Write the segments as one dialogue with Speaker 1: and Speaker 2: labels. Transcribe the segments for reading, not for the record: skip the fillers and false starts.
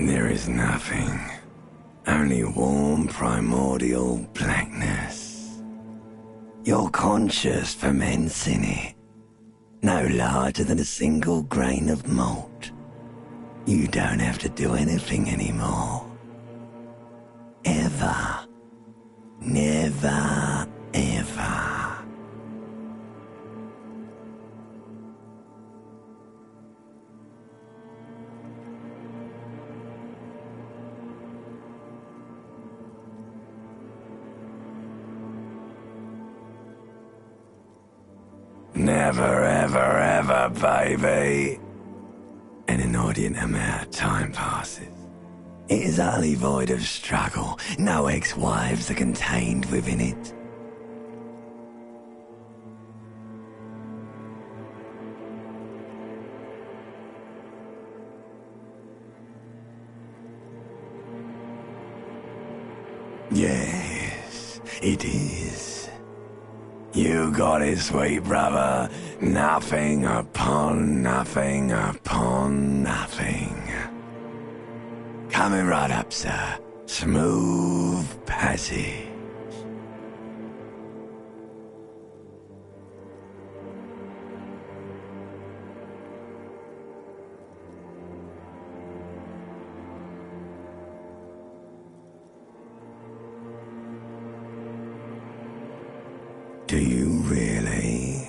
Speaker 1: There is nothing. Only warm primordial blackness. You're conscious ferments in it. No larger than a single grain of malt. You don't have to do anything anymore. Ever. Never, ever. Never, ever, ever, baby. An inordinate amount of time passes. It is utterly void of struggle. No ex-wives are contained within it. Yes, it is. You got it, sweet brother. Nothing upon nothing upon nothing. Coming right up, sir. Smooth passage. Do you really?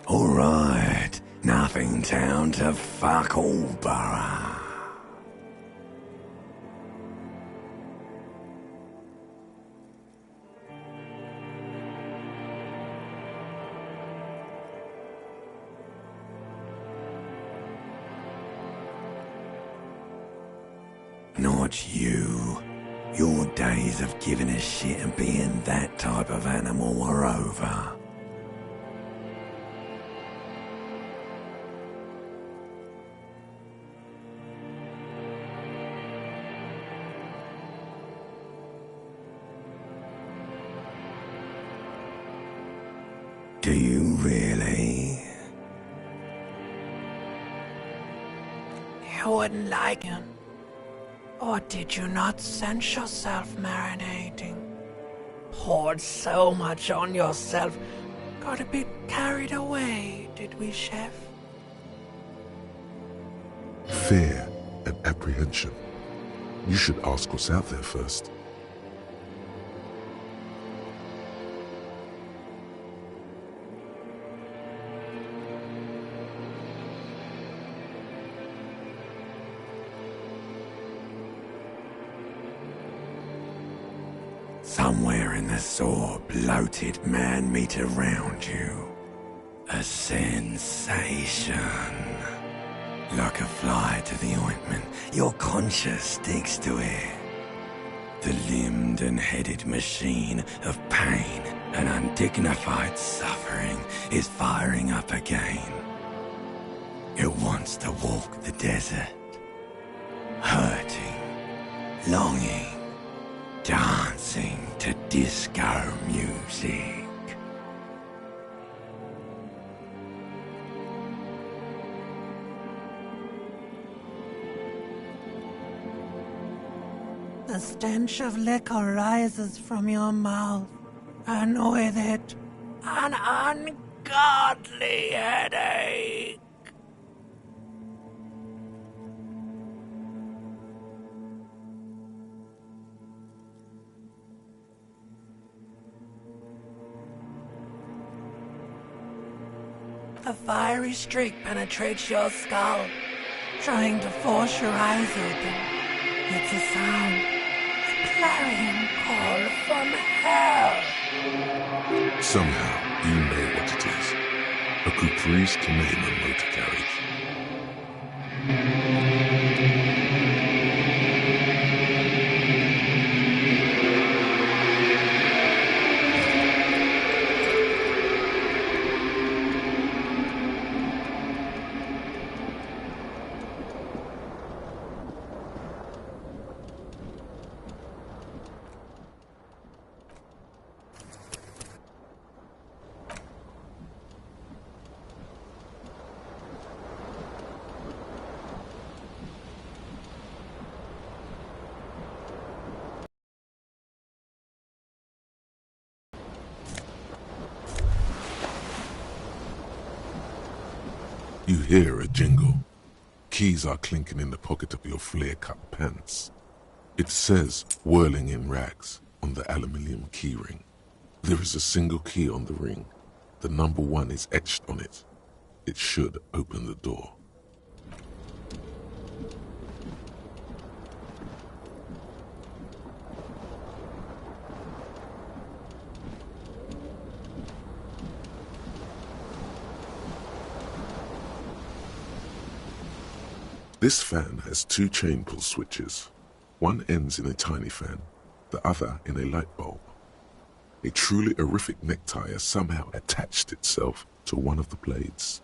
Speaker 1: All right, nothing town to fuck all borough. Not you. Your days of giving a shit and being that type of animal are over. Do you really?
Speaker 2: You wouldn't like him. Or did you not sense yourself marinating? Poured so much on yourself. Got a bit carried away, did we, Chef?
Speaker 3: Fear and apprehension. You should ask what's out there first.
Speaker 1: Somewhere in the sore, bloated man meat around you. A sensation. Like a fly to the ointment, your conscience sticks to it. The limbed and headed machine of pain and undignified suffering is firing up again. It wants to walk the desert. Hurting, longing, dancing to disco music.
Speaker 2: The stench of liquor rises from your mouth, and with it, an ungodly headache. A fiery streak penetrates your skull, trying to force your eyes open. It's a sound, a clarion call from hell.
Speaker 3: Somehow, you know what it is. A caprice to name a motor carriage. You hear a jingle. Keys are clinking in the pocket of your flare-cut pants. It says, whirling in rags, on the aluminium keyring. There is a single key on the ring. The number 1 is etched on it. It should open the door. This fan has 2 chain pull switches. One ends in a tiny fan, the other in a light bulb. A truly horrific necktie has somehow attached itself to one of the blades.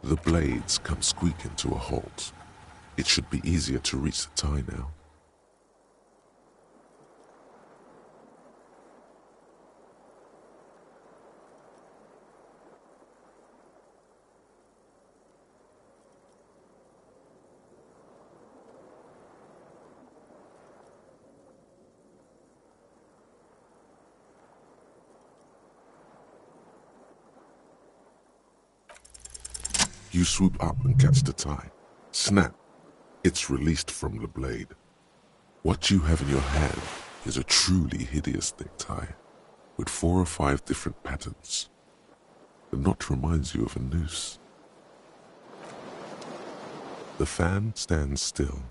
Speaker 3: The blades come squeaking to a halt. It should be easier to reach the tie now. You swoop up and catch the tie. Snap! It's released from the blade. What you have in your hand is a truly hideous necktie, with 4 or 5 different patterns. The knot reminds you of a noose. The fan stands still.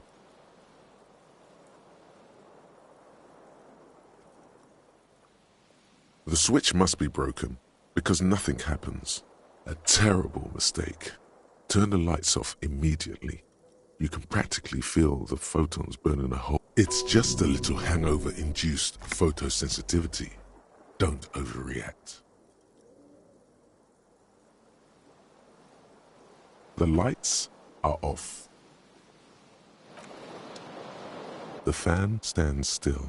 Speaker 3: The switch must be broken, because nothing happens. A terrible mistake. Turn the lights off immediately. You can practically feel the photons burning a hole. It's just a little hangover-induced photosensitivity. Don't overreact. The lights are off. The fan stands still.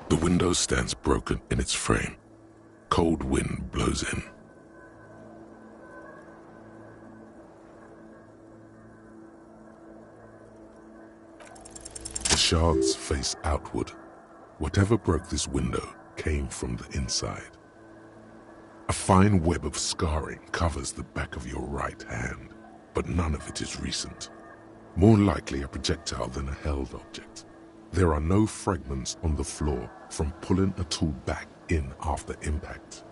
Speaker 3: The window stands broken in its frame. Cold wind blows in. The shards face outward. Whatever broke this window came from the inside. A fine web of scarring covers the back of your right hand, but none of it is recent. More likely a projectile than a held object. There are no fragments on the floor from pulling a tool back in after impact.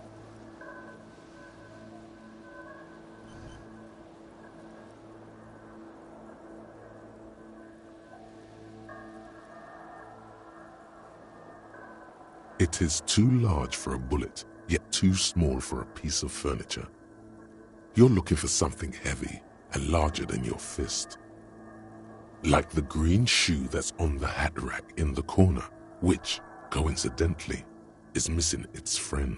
Speaker 3: It is too large for a bullet, yet too small for a piece of furniture. You're looking for something heavy and larger than your fist. Like the green shoe that's on the hat rack in the corner, which, coincidentally, is missing its friend.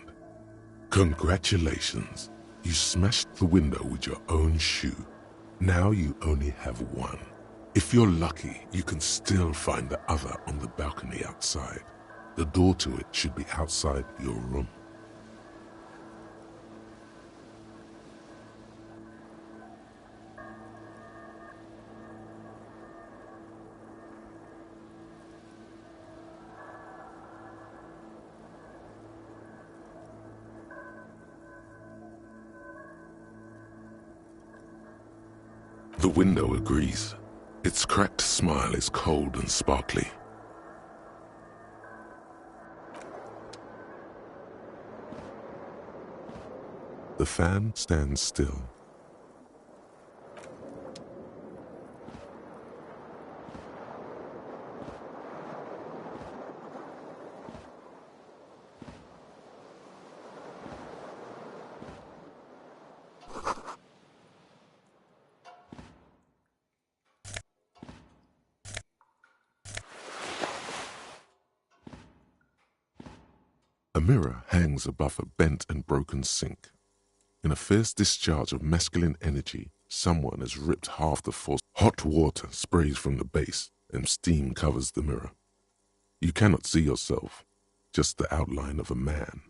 Speaker 3: Congratulations, you smashed the window with your own shoe. Now you only have one. If you're lucky, you can still find the other on the balcony outside. The door to it should be outside your room. The window agrees. Its cracked smile is cold and sparkly. The fan stands still. mirror hangs above a bent and broken sink. In a fierce discharge of masculine energy, someone has ripped half the force. Hot water sprays from the base and steam covers the mirror. You cannot see yourself, just the outline of a man.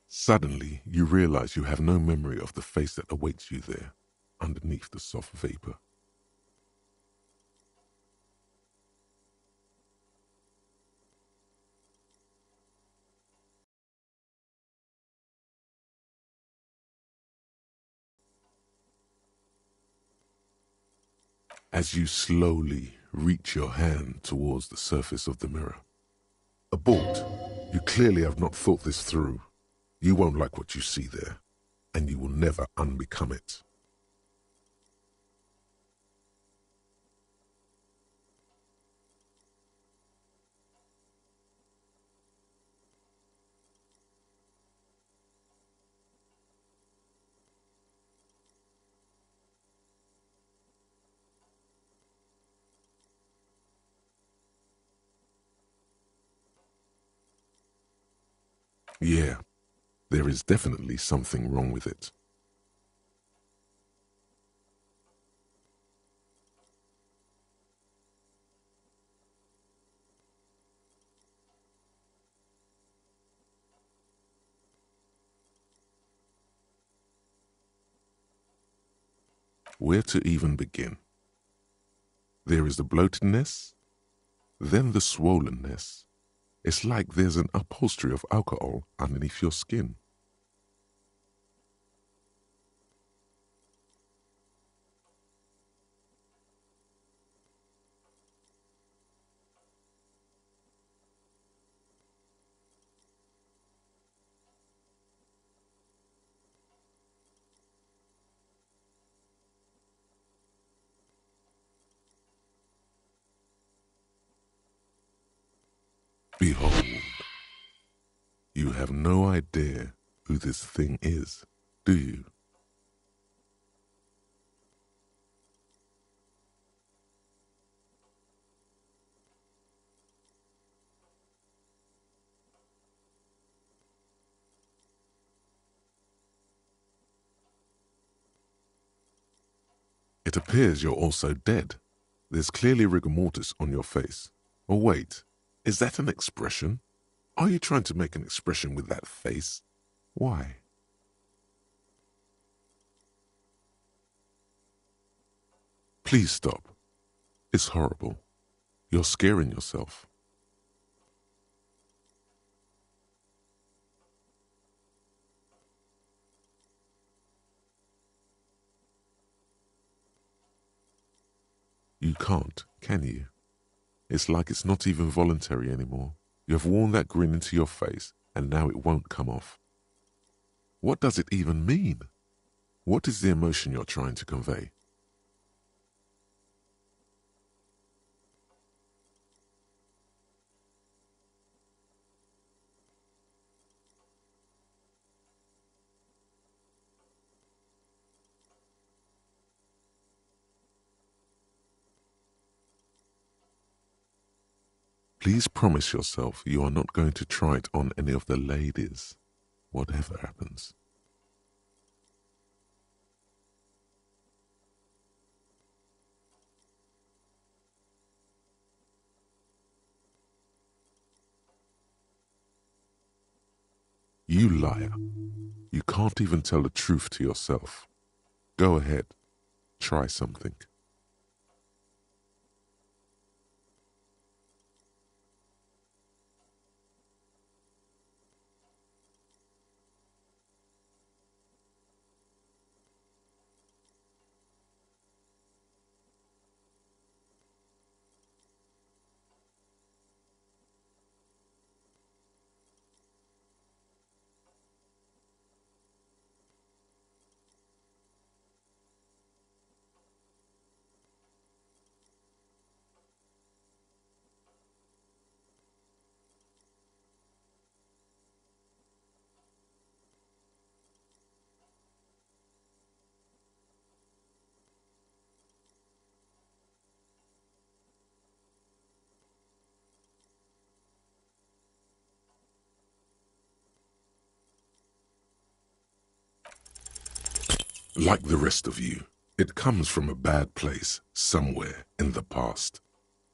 Speaker 3: Suddenly, you realize you have no memory of the face that awaits you there, underneath the soft vapor. As you slowly reach your hand towards the surface of the mirror. Abort. You clearly have not thought this through. You won't like what you see there, and you will never unbecome it. Yeah, there is definitely something wrong with it. Where to even begin? There is the bloatedness, then the swollenness. It's like there's an upholstery of alcohol underneath your skin. Behold, you have no idea who this thing is, do you? It appears you're also dead. There's clearly rigor mortis on your face. Or wait, is that an expression? Are you trying to make an expression with that face? Why? Please stop. It's horrible. You're scaring yourself. You can't, can you? It's like it's not even voluntary anymore. You have worn that grin into your face, and now it won't come off. What does it even mean? What is the emotion you're trying to convey? Please promise yourself you are not going to try it on any of the ladies, whatever happens. You liar. You can't even tell the truth to yourself. Go ahead. Try something. Like the rest of you, it comes from a bad place somewhere in the past.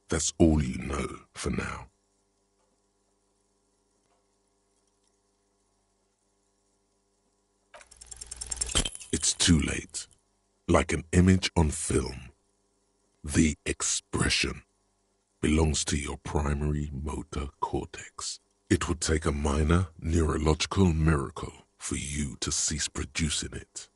Speaker 3: That's all you know for now. It's too late. Like an image on film, the expression belongs to your primary motor cortex. It would take a minor neurological miracle for you to cease producing it.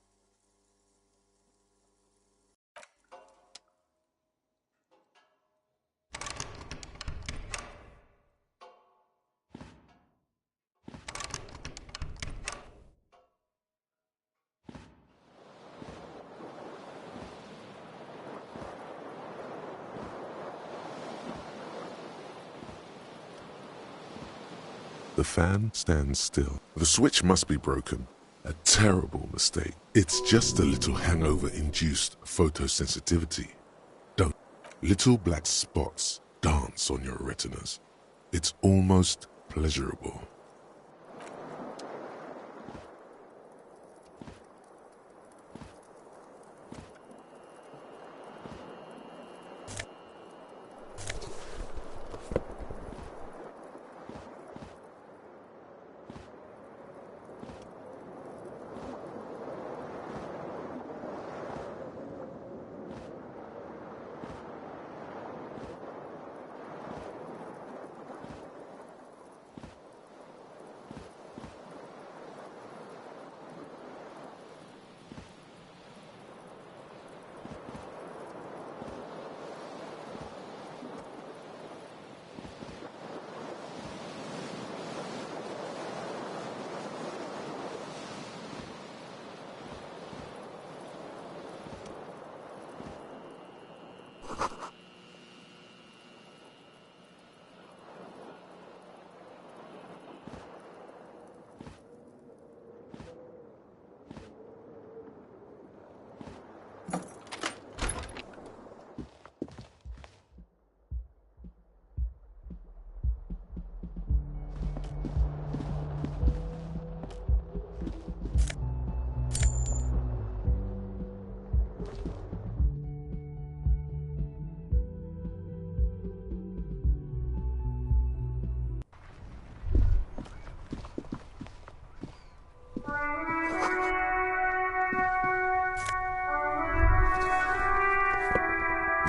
Speaker 3: The fan stands still. The switch must be broken. A terrible mistake. It's just a little hangover-induced photosensitivity. Don't. Little black spots dance on your retinas. It's almost pleasurable.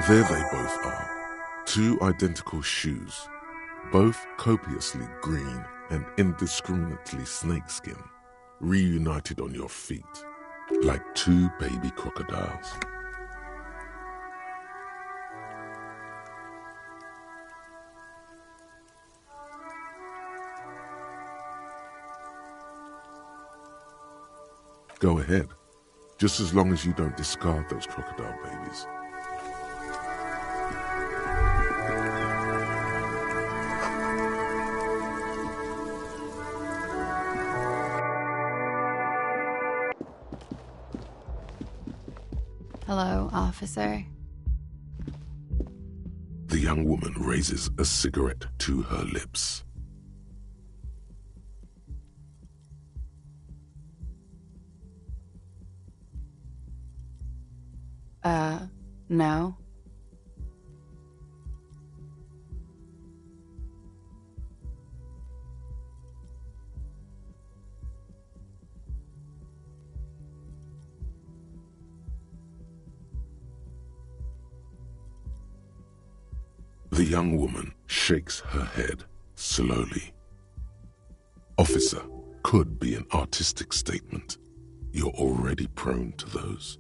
Speaker 3: There they both are, two identical shoes, both copiously green and indiscriminately snakeskin, reunited on your feet, like two baby crocodiles. Go ahead, just as long as you don't discard those crocodile babies.
Speaker 4: Hello, officer.
Speaker 3: The young woman raises a cigarette to her lips.
Speaker 4: No.
Speaker 3: The young woman shakes her head slowly. Officer could be an artistic statement. You're already prone to those.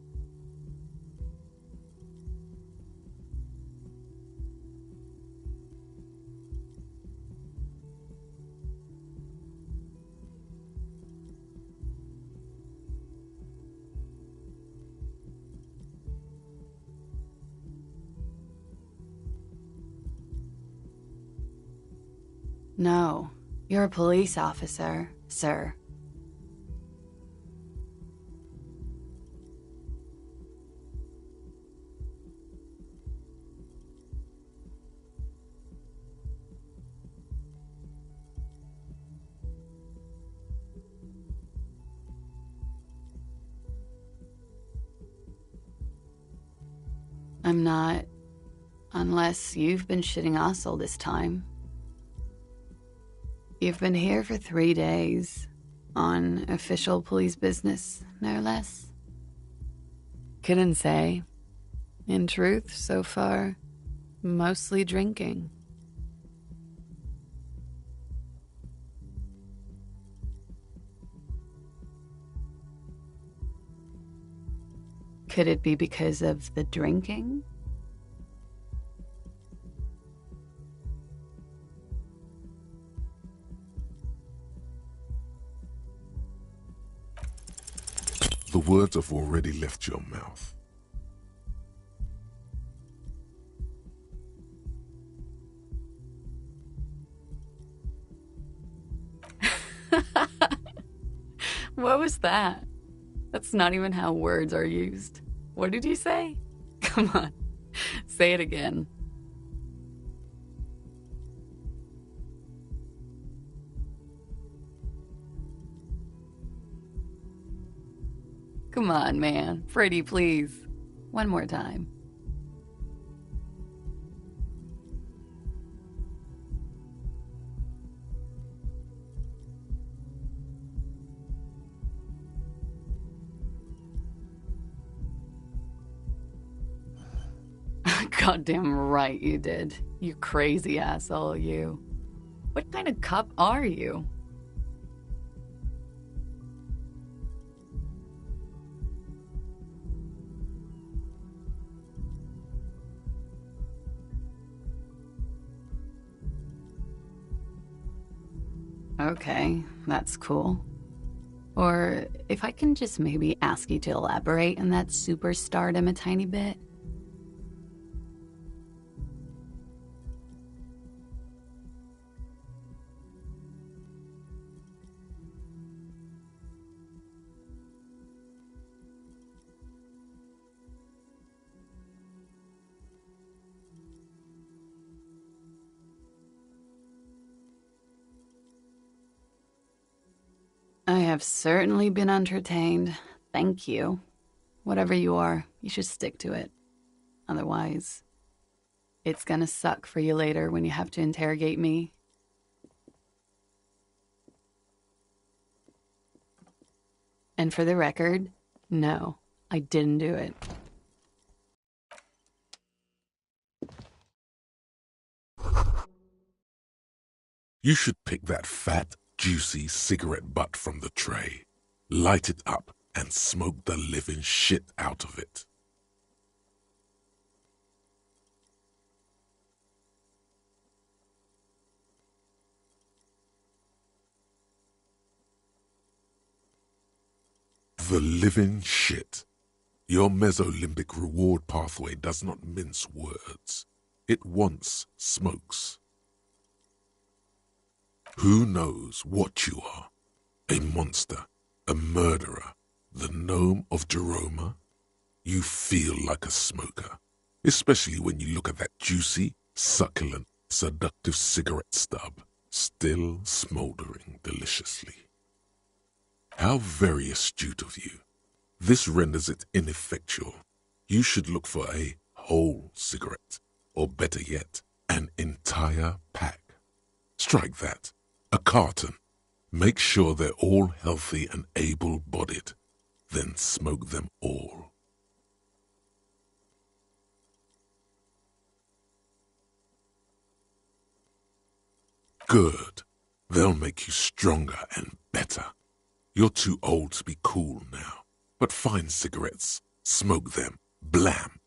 Speaker 4: No, you're a police officer, sir. I'm not. Unless you've been shitting us all this time. You've been here for 3 days. On official police business, no less. Couldn't say. In truth, so far, mostly drinking. Could it be because of the drinking?
Speaker 3: The words have already left your mouth.
Speaker 4: What was that? That's not even how words are used. What did you say? Come on, say it again. Come on, man. Pretty, please. One more time. Goddamn right you did. You crazy asshole, you. What kind of cop are you? Okay, that's cool. Or if I can just maybe ask you to elaborate on that superstardom a tiny bit. I have certainly been entertained. Thank you. Whatever you are, you should stick to it. Otherwise, it's gonna suck for you later when you have to interrogate me. And for the record, no, I didn't do it.
Speaker 3: You should pick that fat, juicy cigarette butt from the tray, light it up, and smoke the living shit out of it. The living shit. Your mesolimbic reward pathway does not mince words. It wants smokes. Who knows what you are? A monster, a murderer, the gnome of Jeroma? You feel like a smoker, especially when you look at that juicy, succulent, seductive cigarette stub, still smoldering deliciously. How very astute of you. This renders it ineffectual. You should look for a whole cigarette, or better yet, an entire pack. Strike that. A carton. Make sure they're all healthy and able-bodied. Then smoke them all. Good. They'll make you stronger and better. You're too old to be cool now. But find cigarettes, smoke them, blam.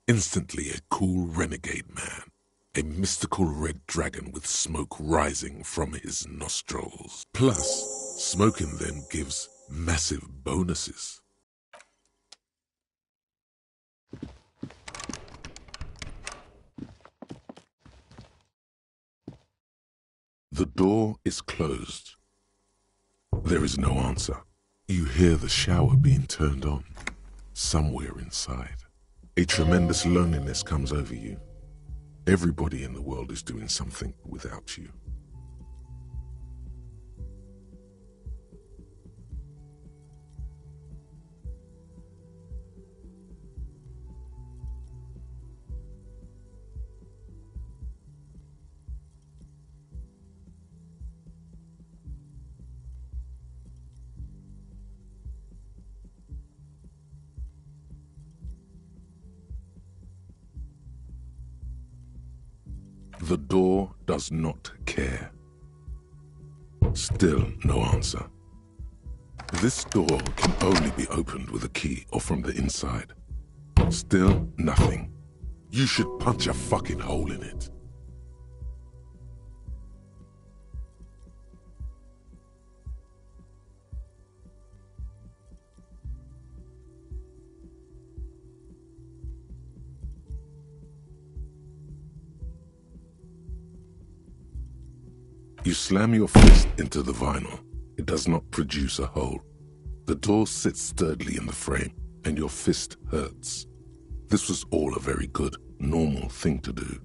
Speaker 3: Instantly a cool renegade man. A mystical red dragon with smoke rising from his nostrils. Plus, smoking them gives massive bonuses. The door is closed. There is no answer. You hear the shower being turned on, somewhere inside. A tremendous loneliness comes over you. Everybody in the world is doing something without you. The door does not care. Still no answer. This door can only be opened with a key or from the inside. Still nothing. You should punch a fucking hole in it. You slam your fist into the vinyl. It does not produce a hole. The door sits sturdily in the frame, and your fist hurts. This was all a very good, normal thing to do.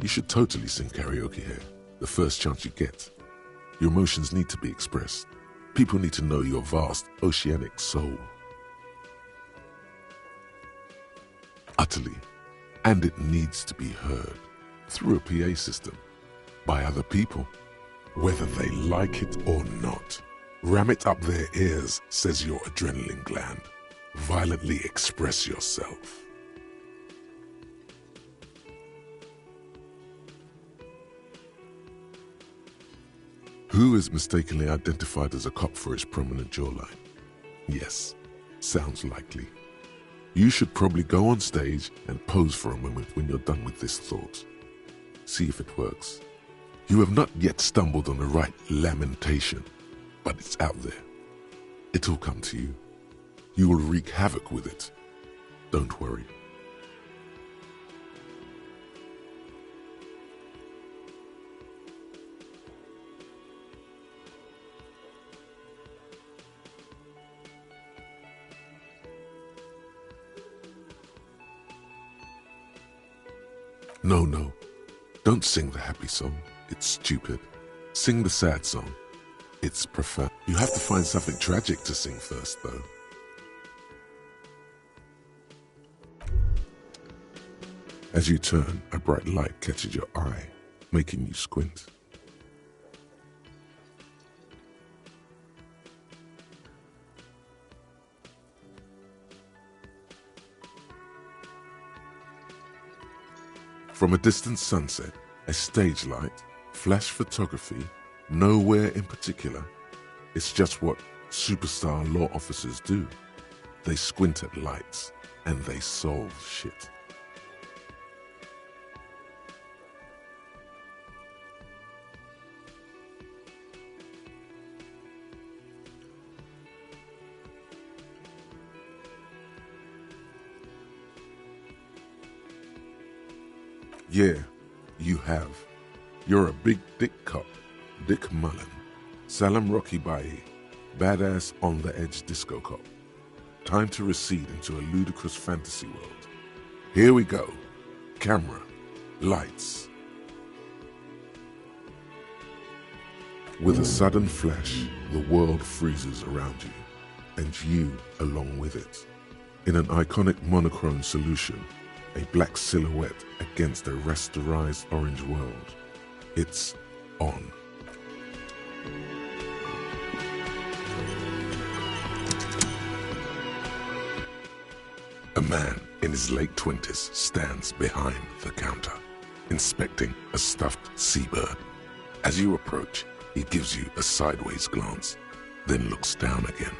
Speaker 3: You should totally sing karaoke here, the first chance you get. Your emotions need to be expressed. People need to know your vast, oceanic soul. Utterly. And it needs to be heard through a PA system by other people, whether they like it or not. Ram it up their ears, says your adrenaline gland. Violently express yourself. Who is mistakenly identified as a cop for his prominent jawline? Yes, sounds likely. You should probably go on stage and pose for a moment when you're done with this thought. See if it works. You have not yet stumbled on the right lamentation, but it's out there. It'll come to you. You will wreak havoc with it. Don't worry. No. Don't sing the happy song. It's stupid. Sing the sad song. It's profound. You have to find something tragic to sing first, though. As you turn, a bright light catches your eye, making you squint. From a distant sunset, a stage light, flash photography, nowhere in particular. It's just what superstar law officers do. They squint at lights and they solve shit. Yeah, you have. You're a big dick cop, Dick Mullen, Salam Rocky Bayi, badass on the edge disco cop. Time to recede into a ludicrous fantasy world. Here we go. Camera, lights. With a sudden flash, the world freezes around you, and you along with it. In an iconic monochrome solution, a black silhouette against a rasterized orange world. It's on. A man in his late 20s stands behind the counter, inspecting a stuffed seabird. As you approach, he gives you a sideways glance, then looks down again.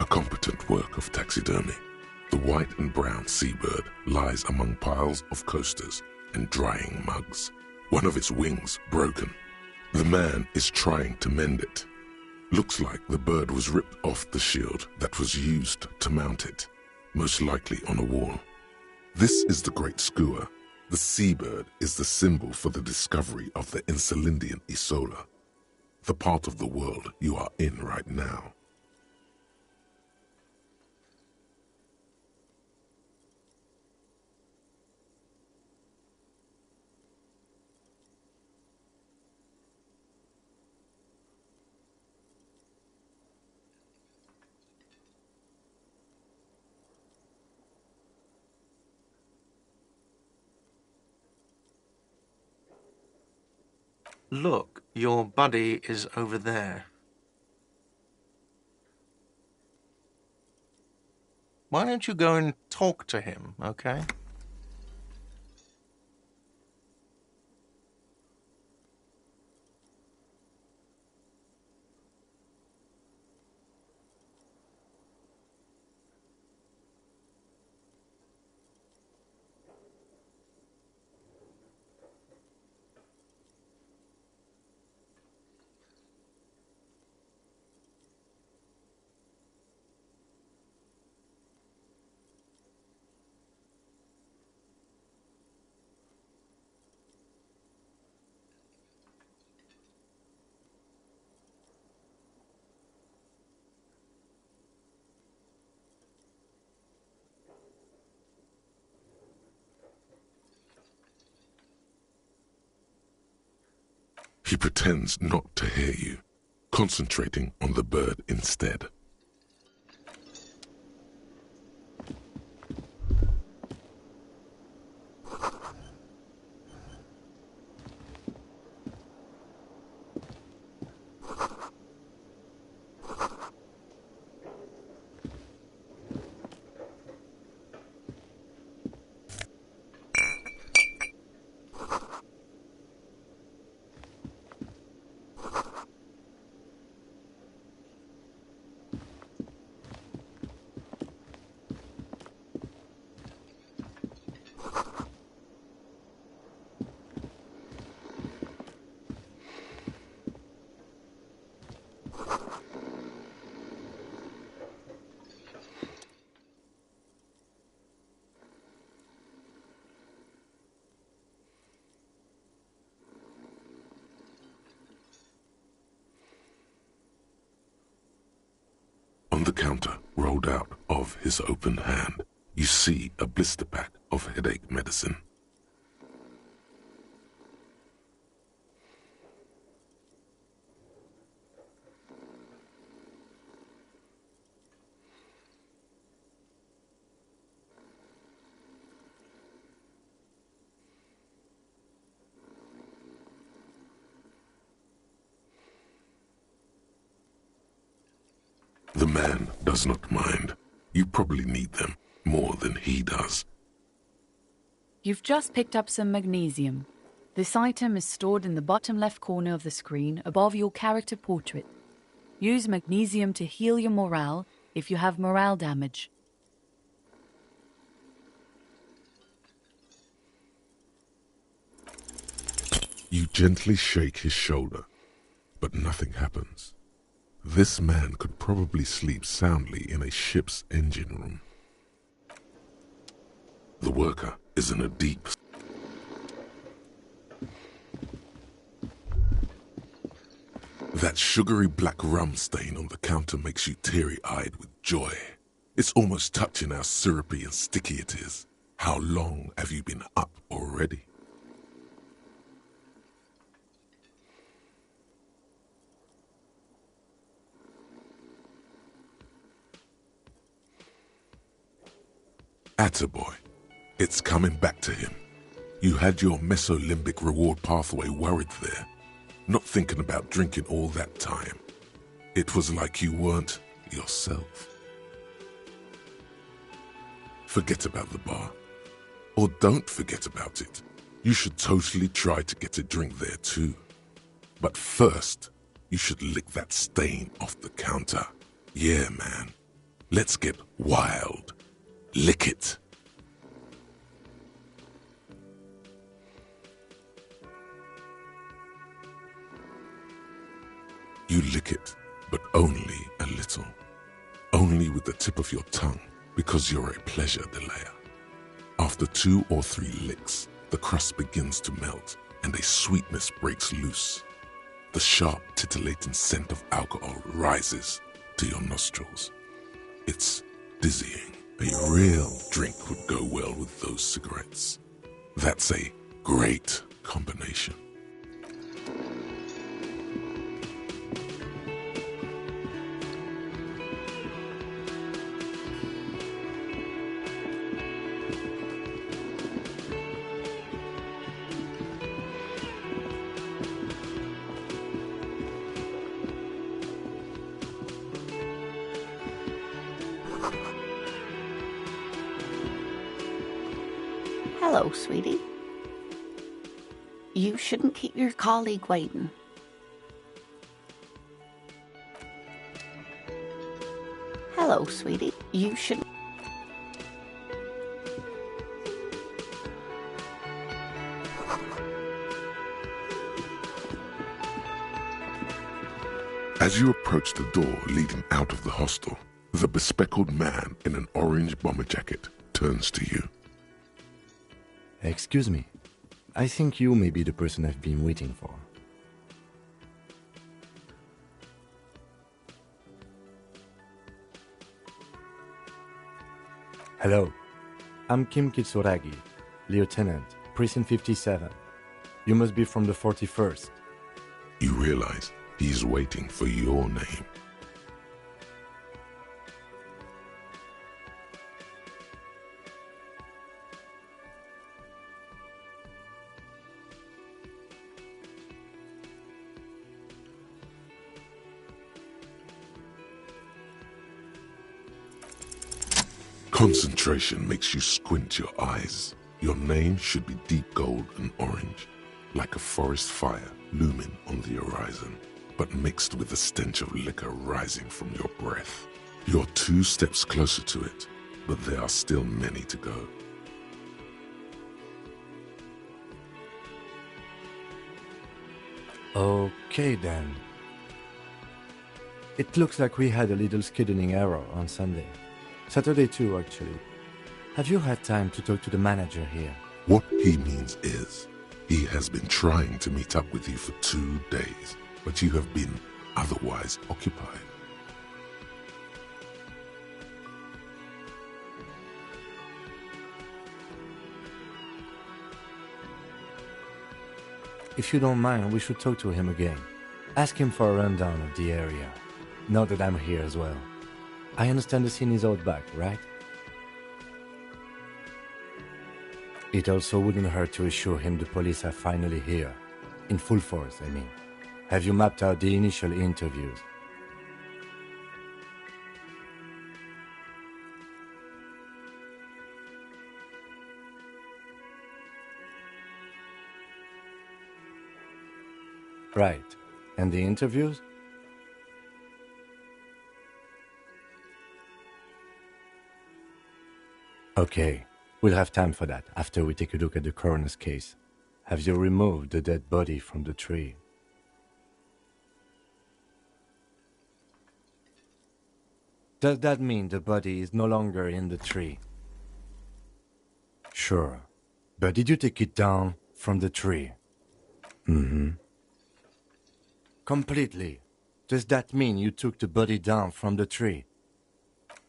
Speaker 3: A competent potent work of taxidermy. The white and brown seabird lies among piles of coasters and drying mugs, one of its wings broken. The man is trying to mend it. Looks like the bird was ripped off the shield that was used to mount it, most likely on a wall. This is the Great Skua. The seabird is the symbol for the discovery of the Insulindian Isola, the part of the world you are in right now.
Speaker 5: Look, your buddy is over there. Why don't you go and talk to him, okay?
Speaker 3: He pretends not to hear you, concentrating on the bird instead. On the counter, rolled out of his open hand, you see a blister pack of headache medicine. The man does not mind. You probably need them more than he does.
Speaker 6: You've just picked up some magnesium. This item is stored in the bottom left corner of the screen above your character portrait. Use magnesium to heal your morale if you have morale damage.
Speaker 3: You gently shake his shoulder, but nothing happens. This man could probably sleep soundly in a ship's engine room. The worker is in a deep sleep. That sugary black rum stain on the counter makes you teary-eyed with joy. It's almost touching how syrupy and sticky it is. How long have you been up already? Attaboy. It's coming back to him. You had your mesolimbic reward pathway worried there, not thinking about drinking all that time. It was like you weren't yourself. Forget about the bar. Or don't forget about it. You should totally try to get a drink there too. But first, you should lick that stain off the counter. Yeah, man. Let's get wild. Lick it. You lick it, but only a little. Only with the tip of your tongue, because you're a pleasure delayer. After 2 or 3 licks, the crust begins to melt and a sweetness breaks loose. The sharp, titillating scent of alcohol rises to your nostrils. It's dizzying. A real drink would go well with those cigarettes. That's a great combination.
Speaker 7: Hello, sweetie. You shouldn't keep your colleague waiting. Hello, sweetie. You shouldn't...
Speaker 3: As you approach the door leading out of the hostel, the bespectacled man in an orange bomber jacket turns to you.
Speaker 8: Excuse me. I think you may be the person I've been waiting for. Hello. I'm Kim Kitsuragi, Lieutenant, Precinct 57. You must be from the 41st.
Speaker 3: You realize he's waiting for your name. Concentration makes you squint your eyes. Your name should be deep gold and orange, like a forest fire looming on the horizon, but mixed with the stench of liquor rising from your breath. You're 2 steps closer to it, but there are still many to go.
Speaker 8: Okay then. It looks like we had a little scheduling error on Sunday. Saturday too, actually. Have you had time to talk to the manager here?
Speaker 3: What he means is, he has been trying to meet up with you for 2 days, but you have been otherwise occupied.
Speaker 8: If you don't mind, we should talk to him again. Ask him for a rundown of the area, now that I'm here as well. I understand the scene is out back, right? It also wouldn't hurt to assure him the police are finally here. In full force, I mean. Have you mapped out the initial interviews? Right. And the interviews? Okay. We'll have time for that after we take a look at the coroner's case. Have you removed the dead body from the tree? Does that mean the body is no longer in the tree? Sure. But did you take it down from the tree? Mm-hmm. Completely. Does that mean you took the body down from the tree?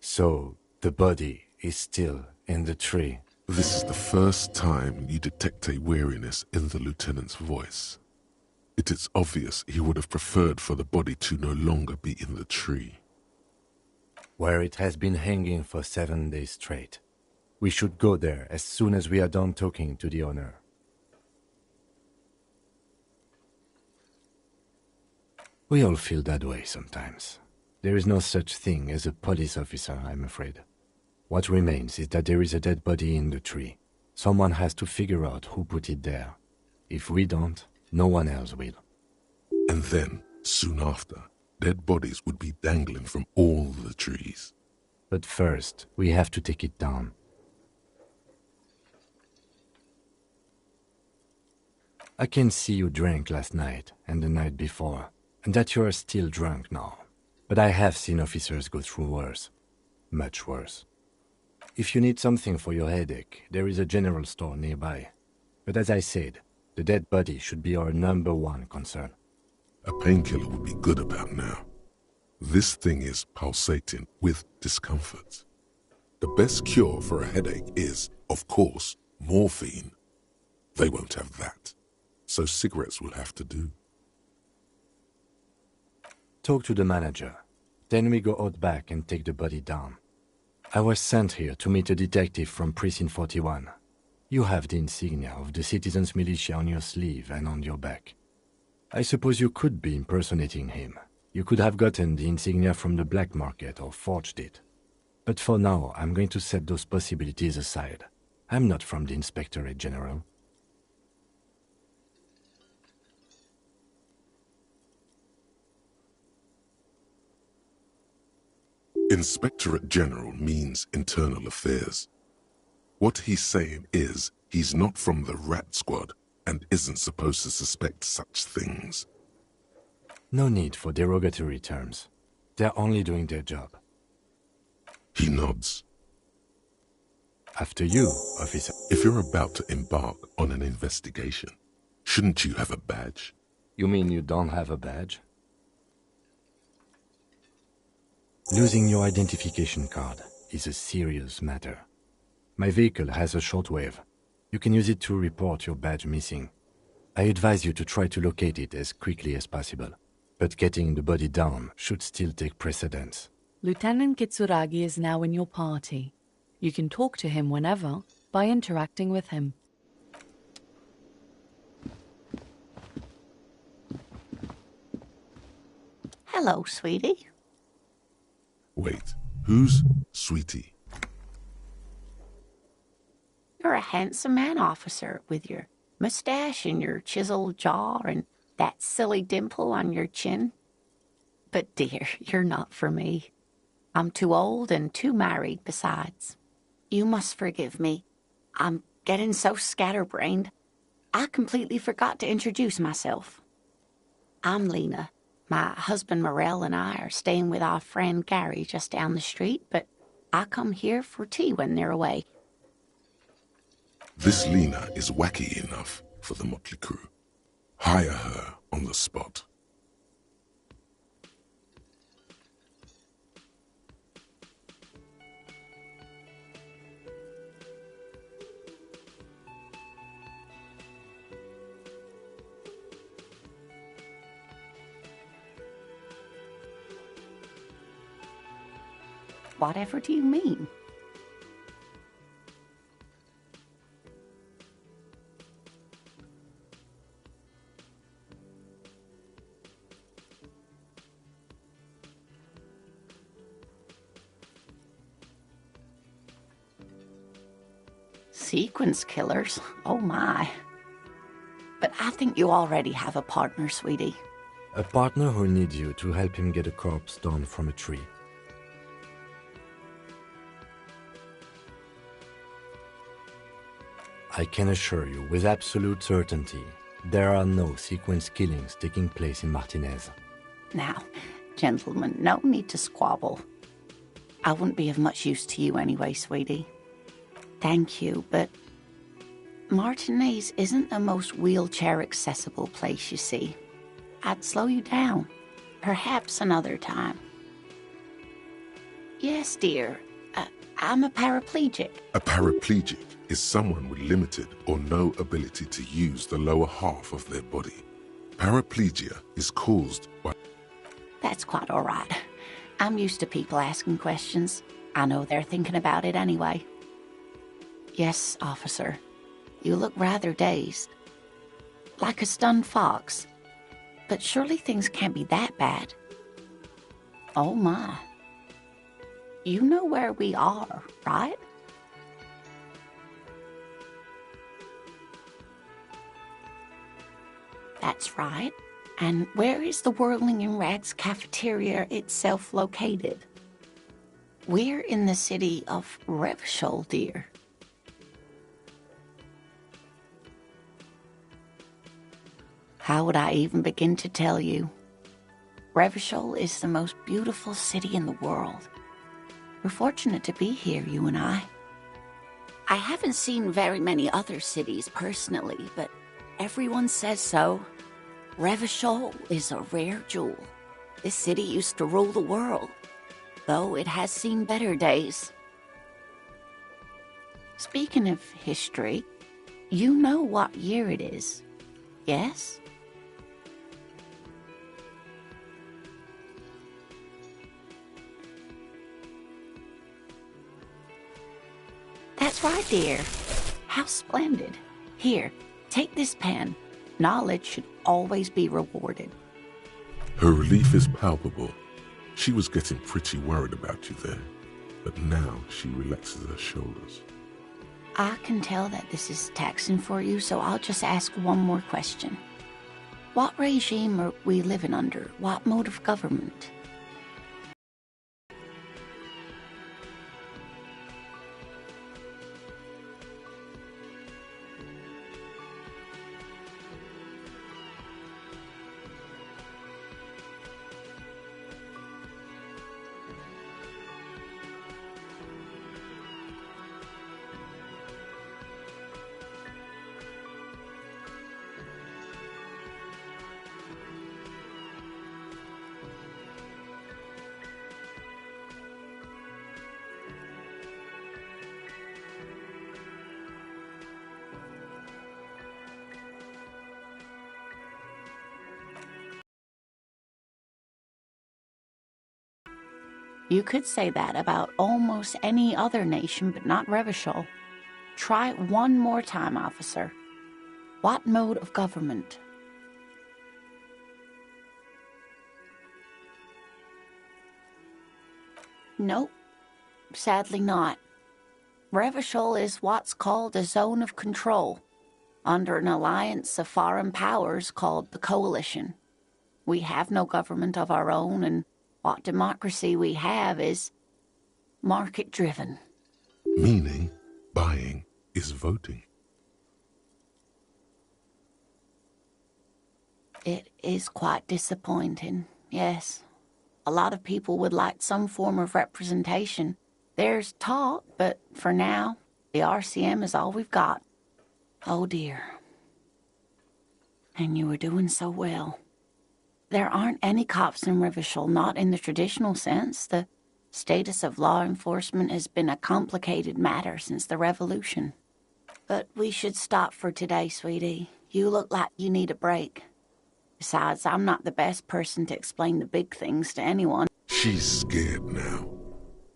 Speaker 8: So, the body is still in the tree.
Speaker 3: This is the first time you detect a weariness in the lieutenant's voice. It is obvious he would have preferred for the body to no longer be in the tree.
Speaker 8: Where it has been hanging for 7 days straight. We should go there as soon as we are done talking to the owner. We all feel that way sometimes. There is no such thing as a police officer, I'm afraid. What remains is that there is a dead body in the tree. Someone has to figure out who put it there. If we don't, no one else will.
Speaker 3: And then, soon after, dead bodies would be dangling from all the trees.
Speaker 8: But first, we have to take it down. I can see you drank last night and the night before, and that you are still drunk now. But I have seen officers go through worse. Much worse. If you need something for your headache, there is a general store nearby. But as I said, the dead body should be our #1 concern.
Speaker 3: A painkiller would be good about now. This thing is pulsating with discomfort. The best cure for a headache is, of course, morphine. They won't have that, so cigarettes will have to do.
Speaker 8: Talk to the manager. Then we go out back and take the body down. I was sent here to meet a detective from Precinct 41. You have the insignia of the Citizens Militia on your sleeve and on your back. I suppose you could be impersonating him. You could have gotten the insignia from the black market or forged it. But for now, I'm going to set those possibilities aside. I'm not from the Inspectorate General.
Speaker 3: Inspectorate General means internal affairs. What he's saying is he's not from the rat squad and isn't supposed to suspect such things.
Speaker 8: No need for derogatory terms. They're only doing their job.
Speaker 3: He nods.
Speaker 8: After you, officer.
Speaker 3: If you're about to embark on an investigation, shouldn't you have a badge?
Speaker 8: You mean you don't have a badge? Losing your identification card is a serious matter. My vehicle has a shortwave. You can use it to report your badge missing. I advise you to try to locate it as quickly as possible. But getting the body down should still take precedence.
Speaker 6: Lieutenant Kitsuragi is now in your party. You can talk to him whenever by interacting with him.
Speaker 7: Hello, sweetie.
Speaker 3: Wait, who's Sweetie?
Speaker 7: You're a handsome man, officer, with your mustache and your chiseled jaw and that silly dimple on your chin. But dear, you're not for me. I'm too old and too married besides. You must forgive me. I'm getting so scatterbrained. I completely forgot to introduce myself. I'm Lena. My husband Morel and I are staying with our friend Gary just down the street, but I come here for tea when they're away.
Speaker 3: This Lena is wacky enough for the motley crew. Hire her on the spot.
Speaker 7: Whatever do you mean? Sequence killers? Oh my. But I think you already have a partner, sweetie.
Speaker 8: A partner who needs you to help him get a corpse down from a tree. I can assure you with absolute certainty, there are no sequence killings taking place in Martinez.
Speaker 7: Now, gentlemen, no need to squabble. I wouldn't be of much use to you anyway, sweetie. Thank you, but Martinez isn't the most wheelchair-accessible place, you see. I'd slow you down. Perhaps another time. Yes, dear. I'm a paraplegic.
Speaker 3: A paraplegic is someone with limited or no ability to use the lower half of their body. Paraplegia is caused by...
Speaker 7: That's quite all right. I'm used to people asking questions. I know they're thinking about it anyway. Yes, officer. You look rather dazed. Like a stunned fox. But surely things can't be that bad. Oh my. You know where we are, right? That's right. And where is the Whirling in Rats cafeteria itself located? We're in the city of Revachol, dear. How would I even begin to tell you? Revachol is the most beautiful city in the world. We're fortunate to be here, you and I. I haven't seen very many other cities personally, but everyone says so. Revachol is a rare jewel. This city used to rule the world, though it has seen better days. Speaking of history, you know what year it is, yes? That's right, dear. How splendid. Here, take this pen. Knowledge should always be rewarded.
Speaker 3: Her relief is palpable. She was getting pretty worried about you there, but now she relaxes her shoulders.
Speaker 7: I can tell that this is taxing for you, so I'll just ask one more question. What regime are we living under? What mode of government? You could say that about almost any other nation, but not Revachol. Try one more time, officer. What mode of government? Nope, sadly not. Revachol is what's called a zone of control, under an alliance of foreign powers called the Coalition. We have no government of our own, and what democracy we have is market-driven.
Speaker 3: Meaning, buying is voting.
Speaker 7: It is quite disappointing, yes. A lot of people would like some form of representation. There's talk, but for now, the RCM is all we've got. Oh dear. And you were doing so well. There aren't any cops in Revachol, not in the traditional sense. The status of law enforcement has been a complicated matter since the revolution. But we should stop for today, sweetie. You look like you need a break. Besides, I'm not the best person to explain the big things to anyone.
Speaker 3: She's scared now.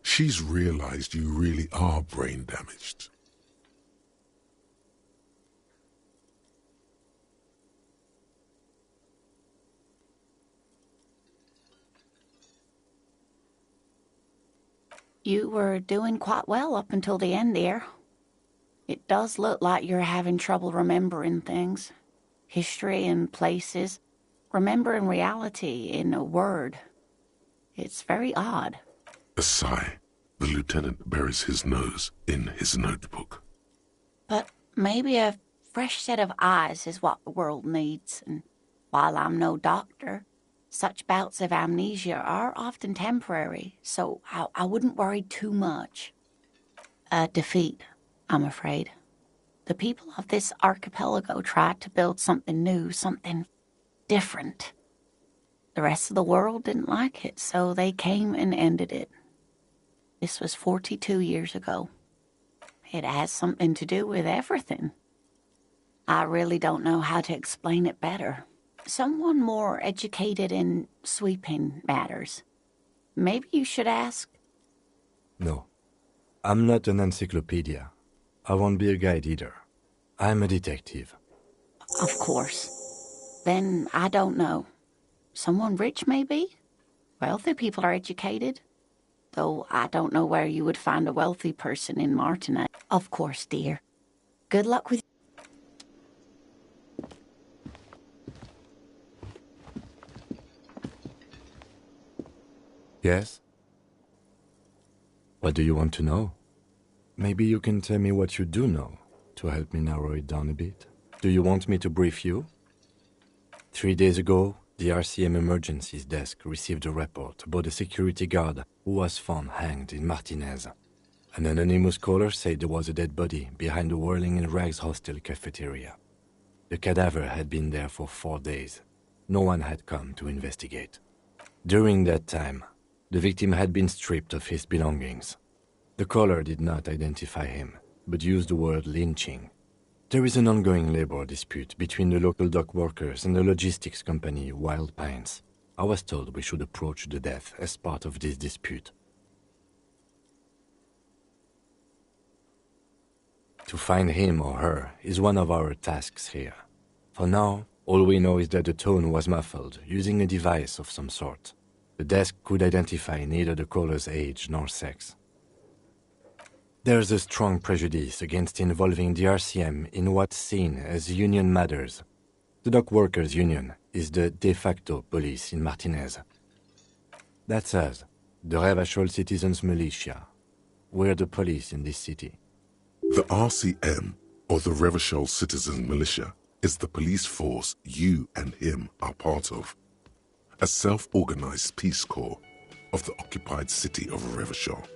Speaker 3: She's realized you really are brain damaged.
Speaker 7: You were doing quite well up until the end there. It does look like you're having trouble remembering things. History and places. Remembering reality in a word. It's very odd.
Speaker 3: A sigh. The lieutenant buries his nose in his notebook.
Speaker 7: But maybe a fresh set of eyes is what the world needs, and while I'm no doctor, such bouts of amnesia are often temporary, so I wouldn't worry too much. A defeat, I'm afraid. The people of this archipelago tried to build something new, something different. The rest of the world didn't like it, so they came and ended it. This was 42 years ago. It has something to do with everything. I really don't know how to explain it better. Someone more educated in sweeping matters. Maybe you should ask.
Speaker 8: No, I'm not an encyclopedia. I won't be a guide either. I'm a detective.
Speaker 7: Of course. Then I don't know. Someone rich, maybe? Wealthy people are educated. Though I don't know where you would find a wealthy person in Martinet. Of course, dear. Good luck with...
Speaker 8: Yes? What do you want to know? Maybe you can tell me what you do know to help me narrow it down a bit. Do you want me to brief you? 3 days ago, the RCM Emergencies Desk received a report about a security guard who was found hanged in Martinez. An anonymous caller said there was a dead body behind the Whirling in Rags hostel cafeteria. The cadaver had been there for 4 days. No one had come to investigate. During that time, the victim had been stripped of his belongings. The caller did not identify him, but used the word lynching. There is an ongoing labor dispute between the local dock workers and the logistics company Wild Pines. I was told we should approach the death as part of this dispute. To find him or her is one of our tasks here. For now, all we know is that the tone was muffled using a device of some sort. The desk could identify neither the caller's age nor sex. There's a strong prejudice against involving the RCM in what's seen as union matters. The dock workers' union is the de facto police in Martinez. That's us, the Revachol Citizens Militia. We're the police in this city.
Speaker 3: The RCM, or the Revachol Citizen Militia, is the police force you and him are part of. A self-organized peace corps of the occupied city of Revachol.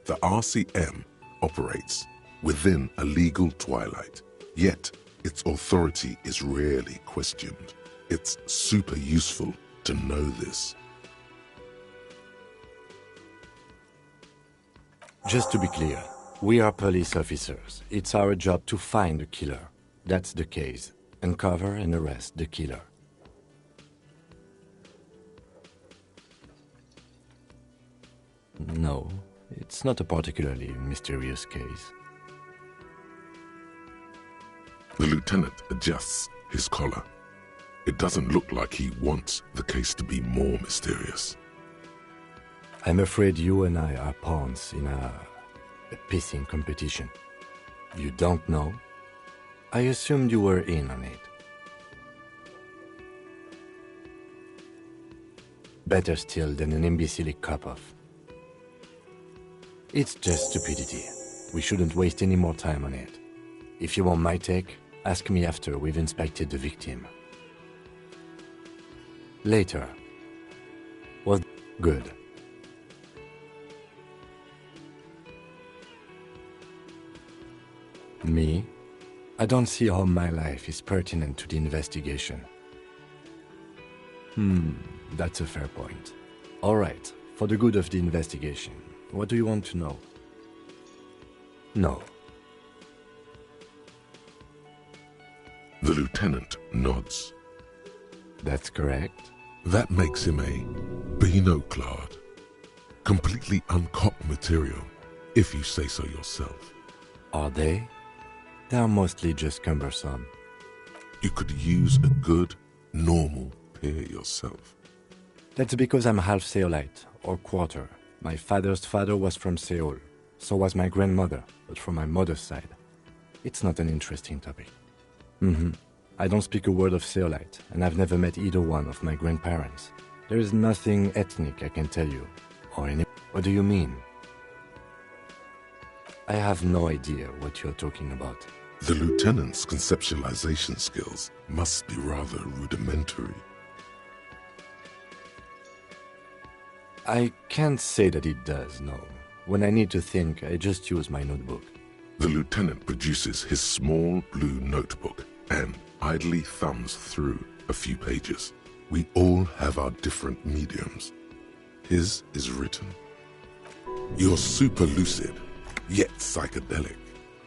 Speaker 3: The RCM operates within a legal twilight, yet its authority is rarely questioned. It's super useful to know this.
Speaker 8: Just to be clear, we are police officers. It's our job to find the killer. That's the case. Uncover and arrest the killer. No, it's not a particularly mysterious case.
Speaker 3: The lieutenant adjusts his collar. It doesn't look like he wants the case to be more mysterious.
Speaker 8: I'm afraid you and I are pawns in a pissing competition. You don't know? I assumed you were in on it. Better still than an imbecilic cop-off. It's just stupidity. We shouldn't waste any more time on it. If you want my take, ask me after we've inspected the victim. Later. Was good. Me? I don't see how my life is pertinent to the investigation. That's a fair point. All right, for the good of the investigation, what do you want to know? No.
Speaker 3: The lieutenant nods.
Speaker 8: That's correct.
Speaker 3: That makes him a Beano-clad, completely uncopped material, if you say so yourself.
Speaker 8: Are they? They are mostly just cumbersome.
Speaker 3: You could use a good, normal pair yourself.
Speaker 8: That's because I'm half Seolite, or quarter. My father's father was from Seoul. So was my grandmother, but from my mother's side. It's not an interesting topic. I don't speak a word of Seolite, and I've never met either one of my grandparents. There is nothing ethnic I can tell you, or any... What do you mean? I have no idea what you're talking about.
Speaker 3: The lieutenant's conceptualization skills must be rather rudimentary.
Speaker 8: I can't say that it does, no. When I need to think, I just use my notebook.
Speaker 3: The lieutenant produces his small blue notebook and idly thumbs through a few pages. We all have our different mediums. His is written. You're super lucid, yet psychedelic.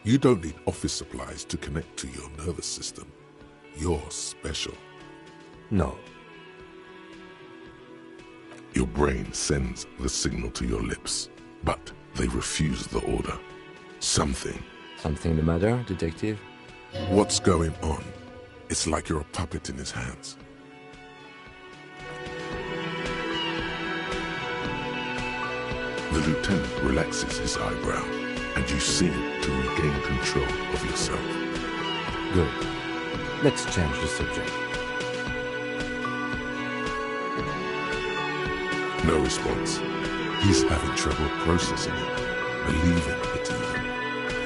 Speaker 3: You don't need office supplies to connect to your nervous system. You're special.
Speaker 8: No.
Speaker 3: Your brain sends the signal to your lips, but they refuse the order. Something.
Speaker 8: Something the matter, detective?
Speaker 3: What's going on? It's like you're a puppet in his hands. The lieutenant relaxes his eyebrow, and you seem to regain control of yourself.
Speaker 8: Good. Let's change the subject.
Speaker 3: No response. He's having trouble processing it. believe in it even.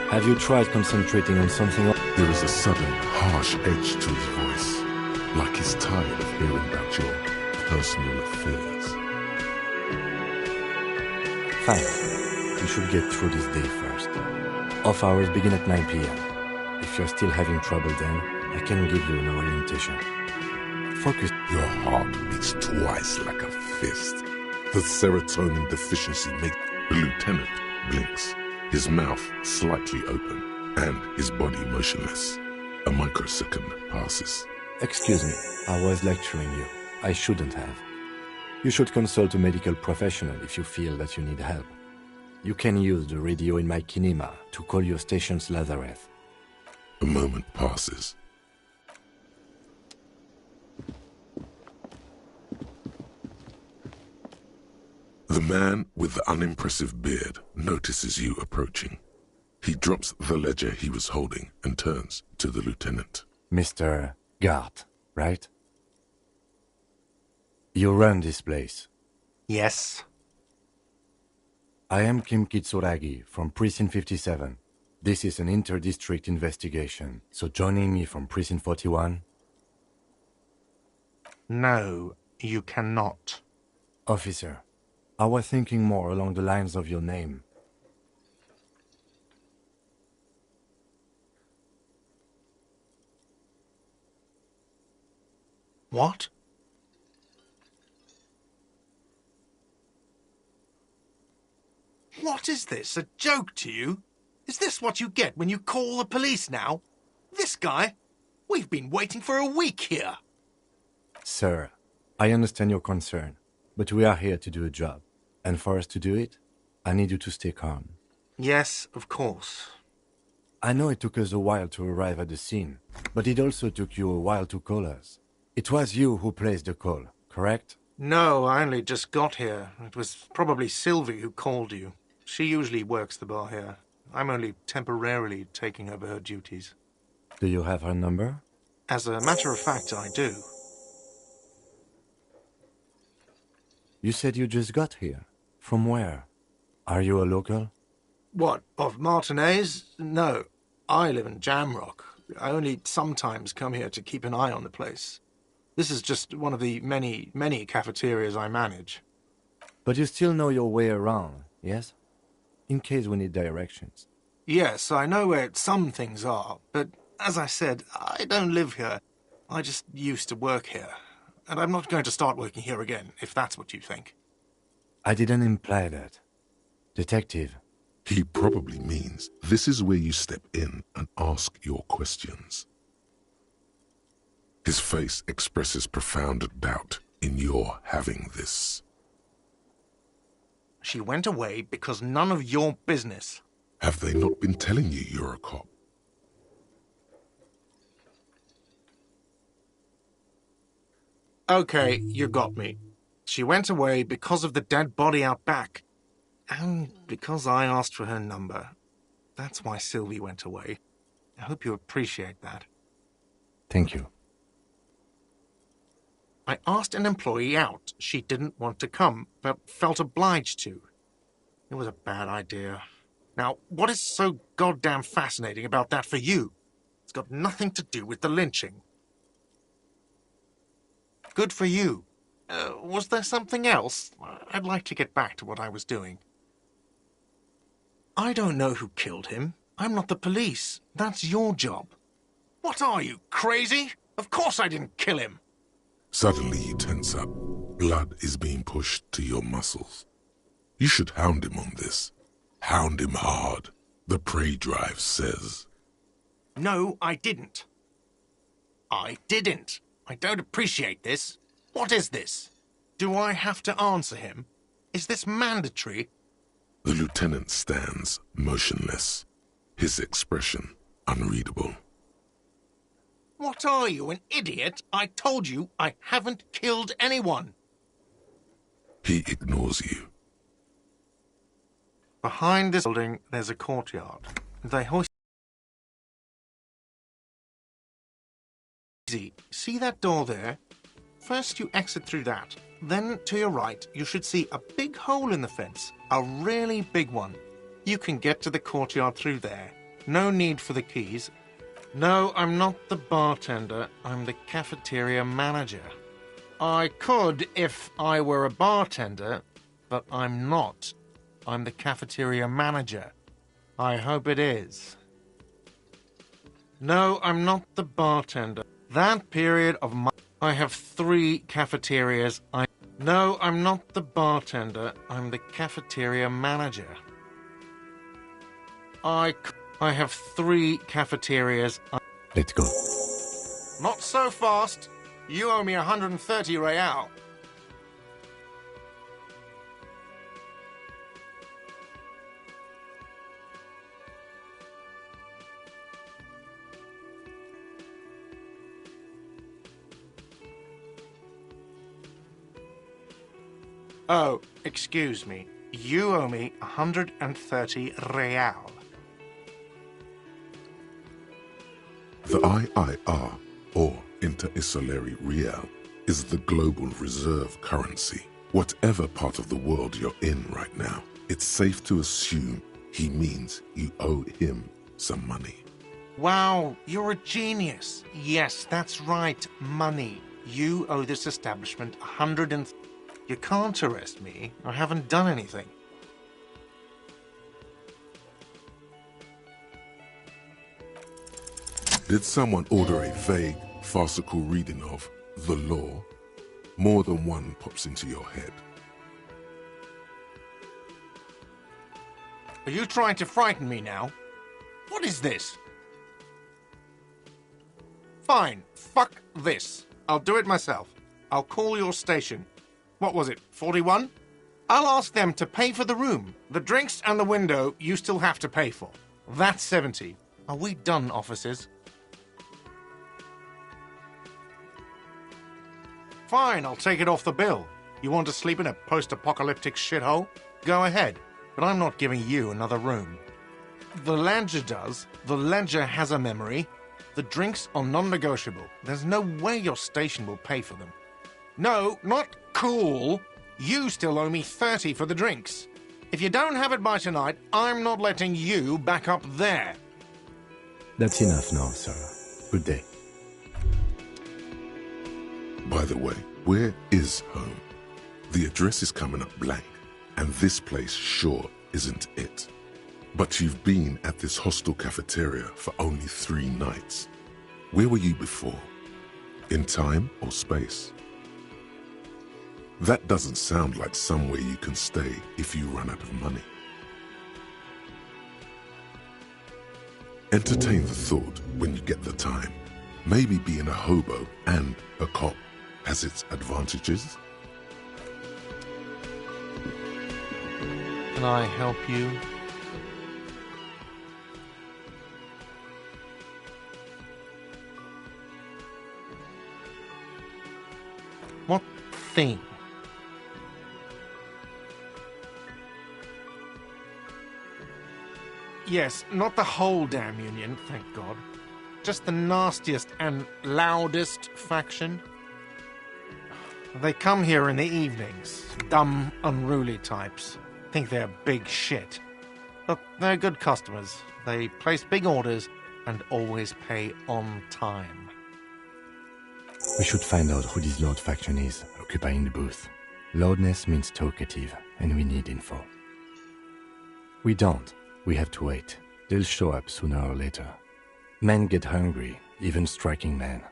Speaker 8: Have you tried concentrating on something else?
Speaker 3: There is a sudden, harsh edge to his voice, like he's tired of hearing about your personal affairs.
Speaker 8: Fine. We should get through this day first. Off hours begin at 9 p.m. If you're still having trouble then, I can give you an orientation. Focus.
Speaker 3: Your heart beats twice like a fist. The serotonin deficiency makes the lieutenant blinks, his mouth slightly open, and his body motionless. A microsecond passes.
Speaker 8: Excuse me, I was lecturing you. I shouldn't have. You should consult a medical professional if you feel that you need help. You can use the radio in my kinema to call your station's Lazareth.
Speaker 3: A moment passes. The man with the unimpressive beard notices you approaching. He drops the ledger he was holding and turns to the lieutenant.
Speaker 8: Mr. Gart, right? You run this place.
Speaker 5: Yes.
Speaker 8: I am Kim Kitsuragi from Precinct 57. This is an inter-district investigation, so joining me from Precinct 41?
Speaker 5: No, you cannot.
Speaker 8: Officer, I was thinking more along the lines of your name.
Speaker 5: What? What is this? A joke to you? Is this what you get when you call the police now? This guy? We've been waiting for a week here.
Speaker 8: Sir, I understand your concern, but we are here to do a job. And for us to do it, I need you to stay calm.
Speaker 5: Yes, of course.
Speaker 8: I know it took us a while to arrive at the scene, but it also took you a while to call us. It was you who placed the call, correct?
Speaker 5: No, I only just got here. It was probably Sylvie who called you. She usually works the bar here. I'm only temporarily taking over her duties.
Speaker 8: Do you have her number?
Speaker 5: As a matter of fact, I do.
Speaker 8: You said you just got here. From where? Are you a local?
Speaker 5: What, of Martinez? No, I live in Jamrock. I only sometimes come here to keep an eye on the place. This is just one of the many, many cafeterias I manage.
Speaker 8: But you still know your way around, yes? In case we need directions.
Speaker 5: Yes, I know where some things are, but as I said, I don't live here. I just used to work here. And I'm not going to start working here again, if that's what you think.
Speaker 8: I didn't imply that. Detective.
Speaker 3: He probably means this is where you step in and ask your questions. His face expresses profound doubt in your having this.
Speaker 5: She went away because none of your business.
Speaker 3: Have they not been telling you you're a cop?
Speaker 5: Okay, you got me. She went away because of the dead body out back. And because I asked for her number. That's why Sylvie went away. I hope you appreciate that.
Speaker 8: Thank you.
Speaker 5: I asked an employee out. She didn't want to come, but felt obliged to. It was a bad idea. Now, what is so goddamn fascinating about that for you? It's got nothing to do with the lynching. Good for you. Was there something else? I'd like to get back to what I was doing. I don't know who killed him. I'm not the police. That's your job. What are you, crazy? Of course I didn't kill him.
Speaker 3: Suddenly you tense up. Blood is being pushed to your muscles. You should hound him on this. Hound him hard, the prey drive says.
Speaker 5: No, I didn't. I didn't. I don't appreciate this. What is this? Do I have to answer him? Is this mandatory?
Speaker 3: The lieutenant stands motionless, his expression unreadable.
Speaker 5: What are you, an idiot? I told you I haven't killed anyone.
Speaker 3: He ignores you.
Speaker 5: Behind this building, there's a courtyard. They hoist... Easy. See that door there? First you exit through that. Then, to your right, you should see a big hole in the fence. A really big one. You can get to the courtyard through there. No need for the keys. No, I'm not the bartender. I'm the cafeteria manager. I could if I were a bartender, but I'm not. I'm the cafeteria manager. I hope it is. No, I'm not the bartender. That period of my... I have 3 cafeterias. No, I'm not the bartender. I'm the cafeteria manager. I have 3 cafeterias.
Speaker 8: Let's go.
Speaker 5: Not so fast. You owe me 130 real. Oh, excuse me. You owe me 130 real.
Speaker 3: The IIR, or Inter-Isolary Real, is the global reserve currency. Whatever part of the world you're in right now, it's safe to assume he means you owe him some money.
Speaker 5: Wow, you're a genius. Yes, that's right, money. You owe this establishment 100 and... You can't arrest me. I haven't done anything.
Speaker 3: Did someone order a vague, farcical reading of the law? More than one pops into your head.
Speaker 5: Are you trying to frighten me now? What is this? Fine, fuck this. I'll do it myself. I'll call your station. What was it, 41? I'll ask them to pay for the room. The drinks and the window you still have to pay for. That's 70. Are we done, officers? Fine, I'll take it off the bill. You want to sleep in a post-apocalyptic shithole? Go ahead, but I'm not giving you another room. The ledger does. The ledger has a memory. The drinks are non-negotiable. There's no way your station will pay for them. No, not cool. You still owe me 30 for the drinks. If you don't have it by tonight, I'm not letting you back up there.
Speaker 8: That's enough now, sir. Good day.
Speaker 3: By the way, where is home? The address is coming up blank, and this place sure isn't it. But you've been at this hostel cafeteria for only 3 nights. Where were you before? In time or space? That doesn't sound like somewhere you can stay if you run out of money. Entertain the thought when you get the time. Maybe being a hobo and a cop has its advantages.
Speaker 5: Can I help you? What thing? Yes, not the whole damn union, thank God. Just the nastiest and loudest faction. They come here in the evenings. Dumb, unruly types. Think they're big shit. But they're good customers. They place big orders and always pay on time.
Speaker 8: We should find out who this Lord faction is, occupying the booth. Loudness means talkative, and we need info. We don't. We have to wait. They'll show up sooner or later. Men get hungry, even striking men.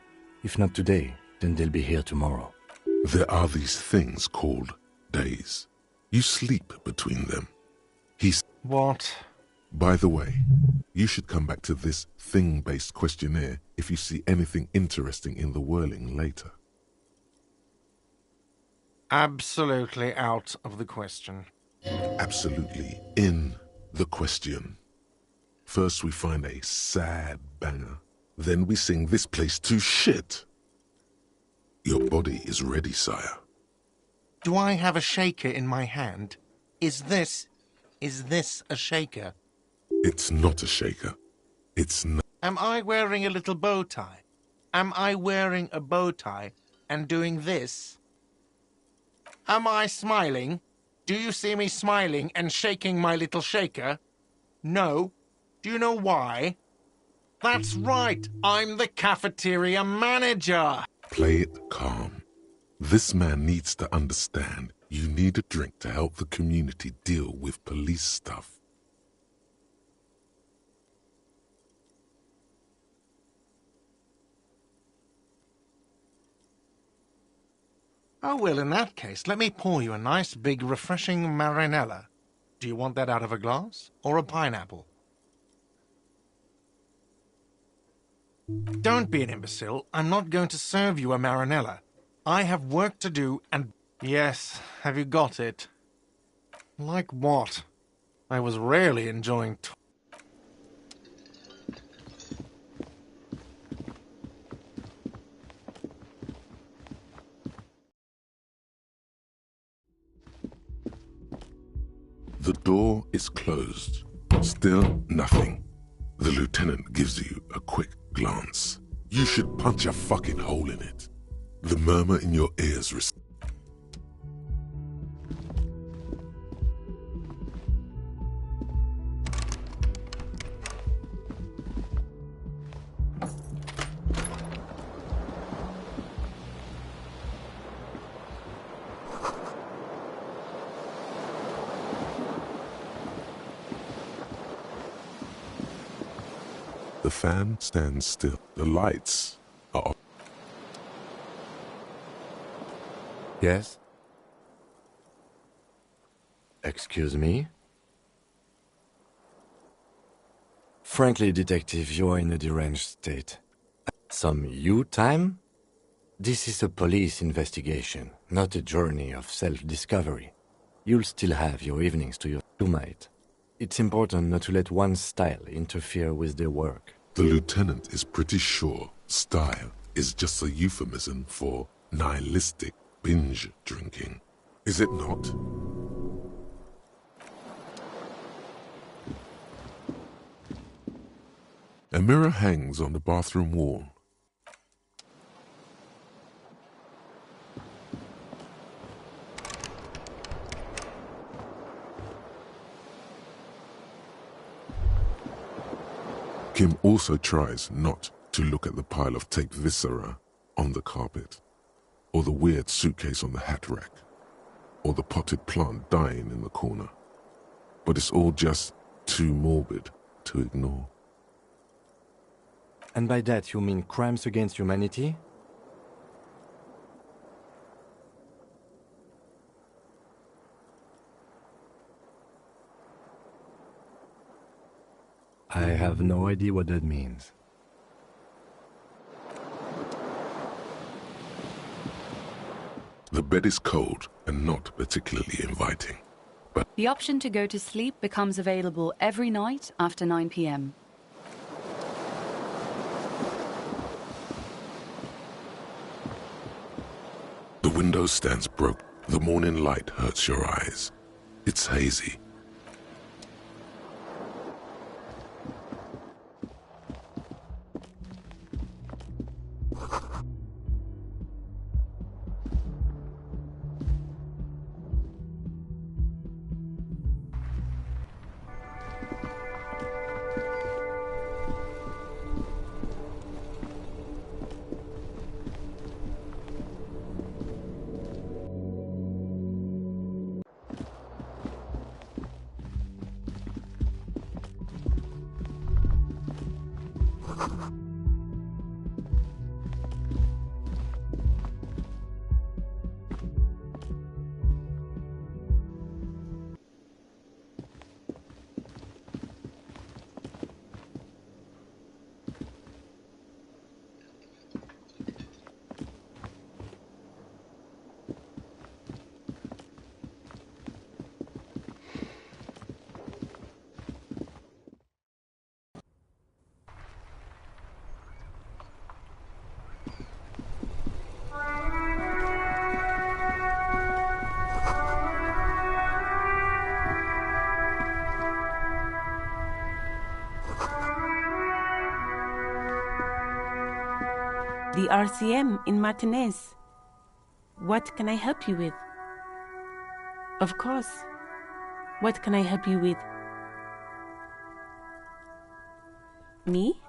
Speaker 8: If not today, then they'll be here tomorrow.
Speaker 3: There are these things called days. You sleep between them.
Speaker 5: What?
Speaker 3: By the way, you should come back to this thing-based questionnaire if you see anything interesting in the whirling later.
Speaker 5: Absolutely out of the question.
Speaker 3: Absolutely in the question. First we find a sad banger. Then we sing this place to shit. Your body is ready, sire.
Speaker 5: Do I have a shaker in my hand? Is this a shaker?
Speaker 3: It's not a shaker. It's not.
Speaker 5: Am I wearing a little bow tie? Am I wearing a bow tie and doing this? Am I smiling? Do you see me smiling and shaking my little shaker? No. Do you know why? That's right. I'm the cafeteria manager.
Speaker 3: Play it calm. This man needs to understand you need a drink to help the community deal with police stuff.
Speaker 5: Oh, well, in that case, let me pour you a nice, big, refreshing marinella. Do you want that out of a glass or a pineapple? Don't be an imbecile. I'm not going to serve you a marinella. I have work to do and... Yes, have you got it? Like what? I was rarely enjoying...
Speaker 3: The door is closed. Still nothing. The lieutenant gives you a quick glance. You should punch a fucking hole in it. The murmur in your ears The fan stands still. The lights are off.
Speaker 8: Yes? Excuse me? Frankly, Detective, you're in a deranged state. Some you time? This is a police investigation, not a journey of self-discovery. You'll still have your evenings to your mate. It's important not to let one style interfere with their work.
Speaker 3: The lieutenant is pretty sure style is just a euphemism for nihilistic binge drinking. Is it not? A mirror hangs on the bathroom wall. Kim also tries not to look at the pile of taped viscera on the carpet, or the weird suitcase on the hat rack, or the potted plant dying in the corner. But it's all just too morbid to ignore.
Speaker 8: And by that you mean crimes against humanity? I have no idea what that means.
Speaker 3: The bed is cold and not particularly inviting, but
Speaker 6: The option to go to sleep becomes available every night after 9 p.m.
Speaker 3: the window stands broken. The morning light hurts your eyes. It's hazy.
Speaker 9: The RCM in Martinez. What can I help you with? Of course. What can I help you with? Me?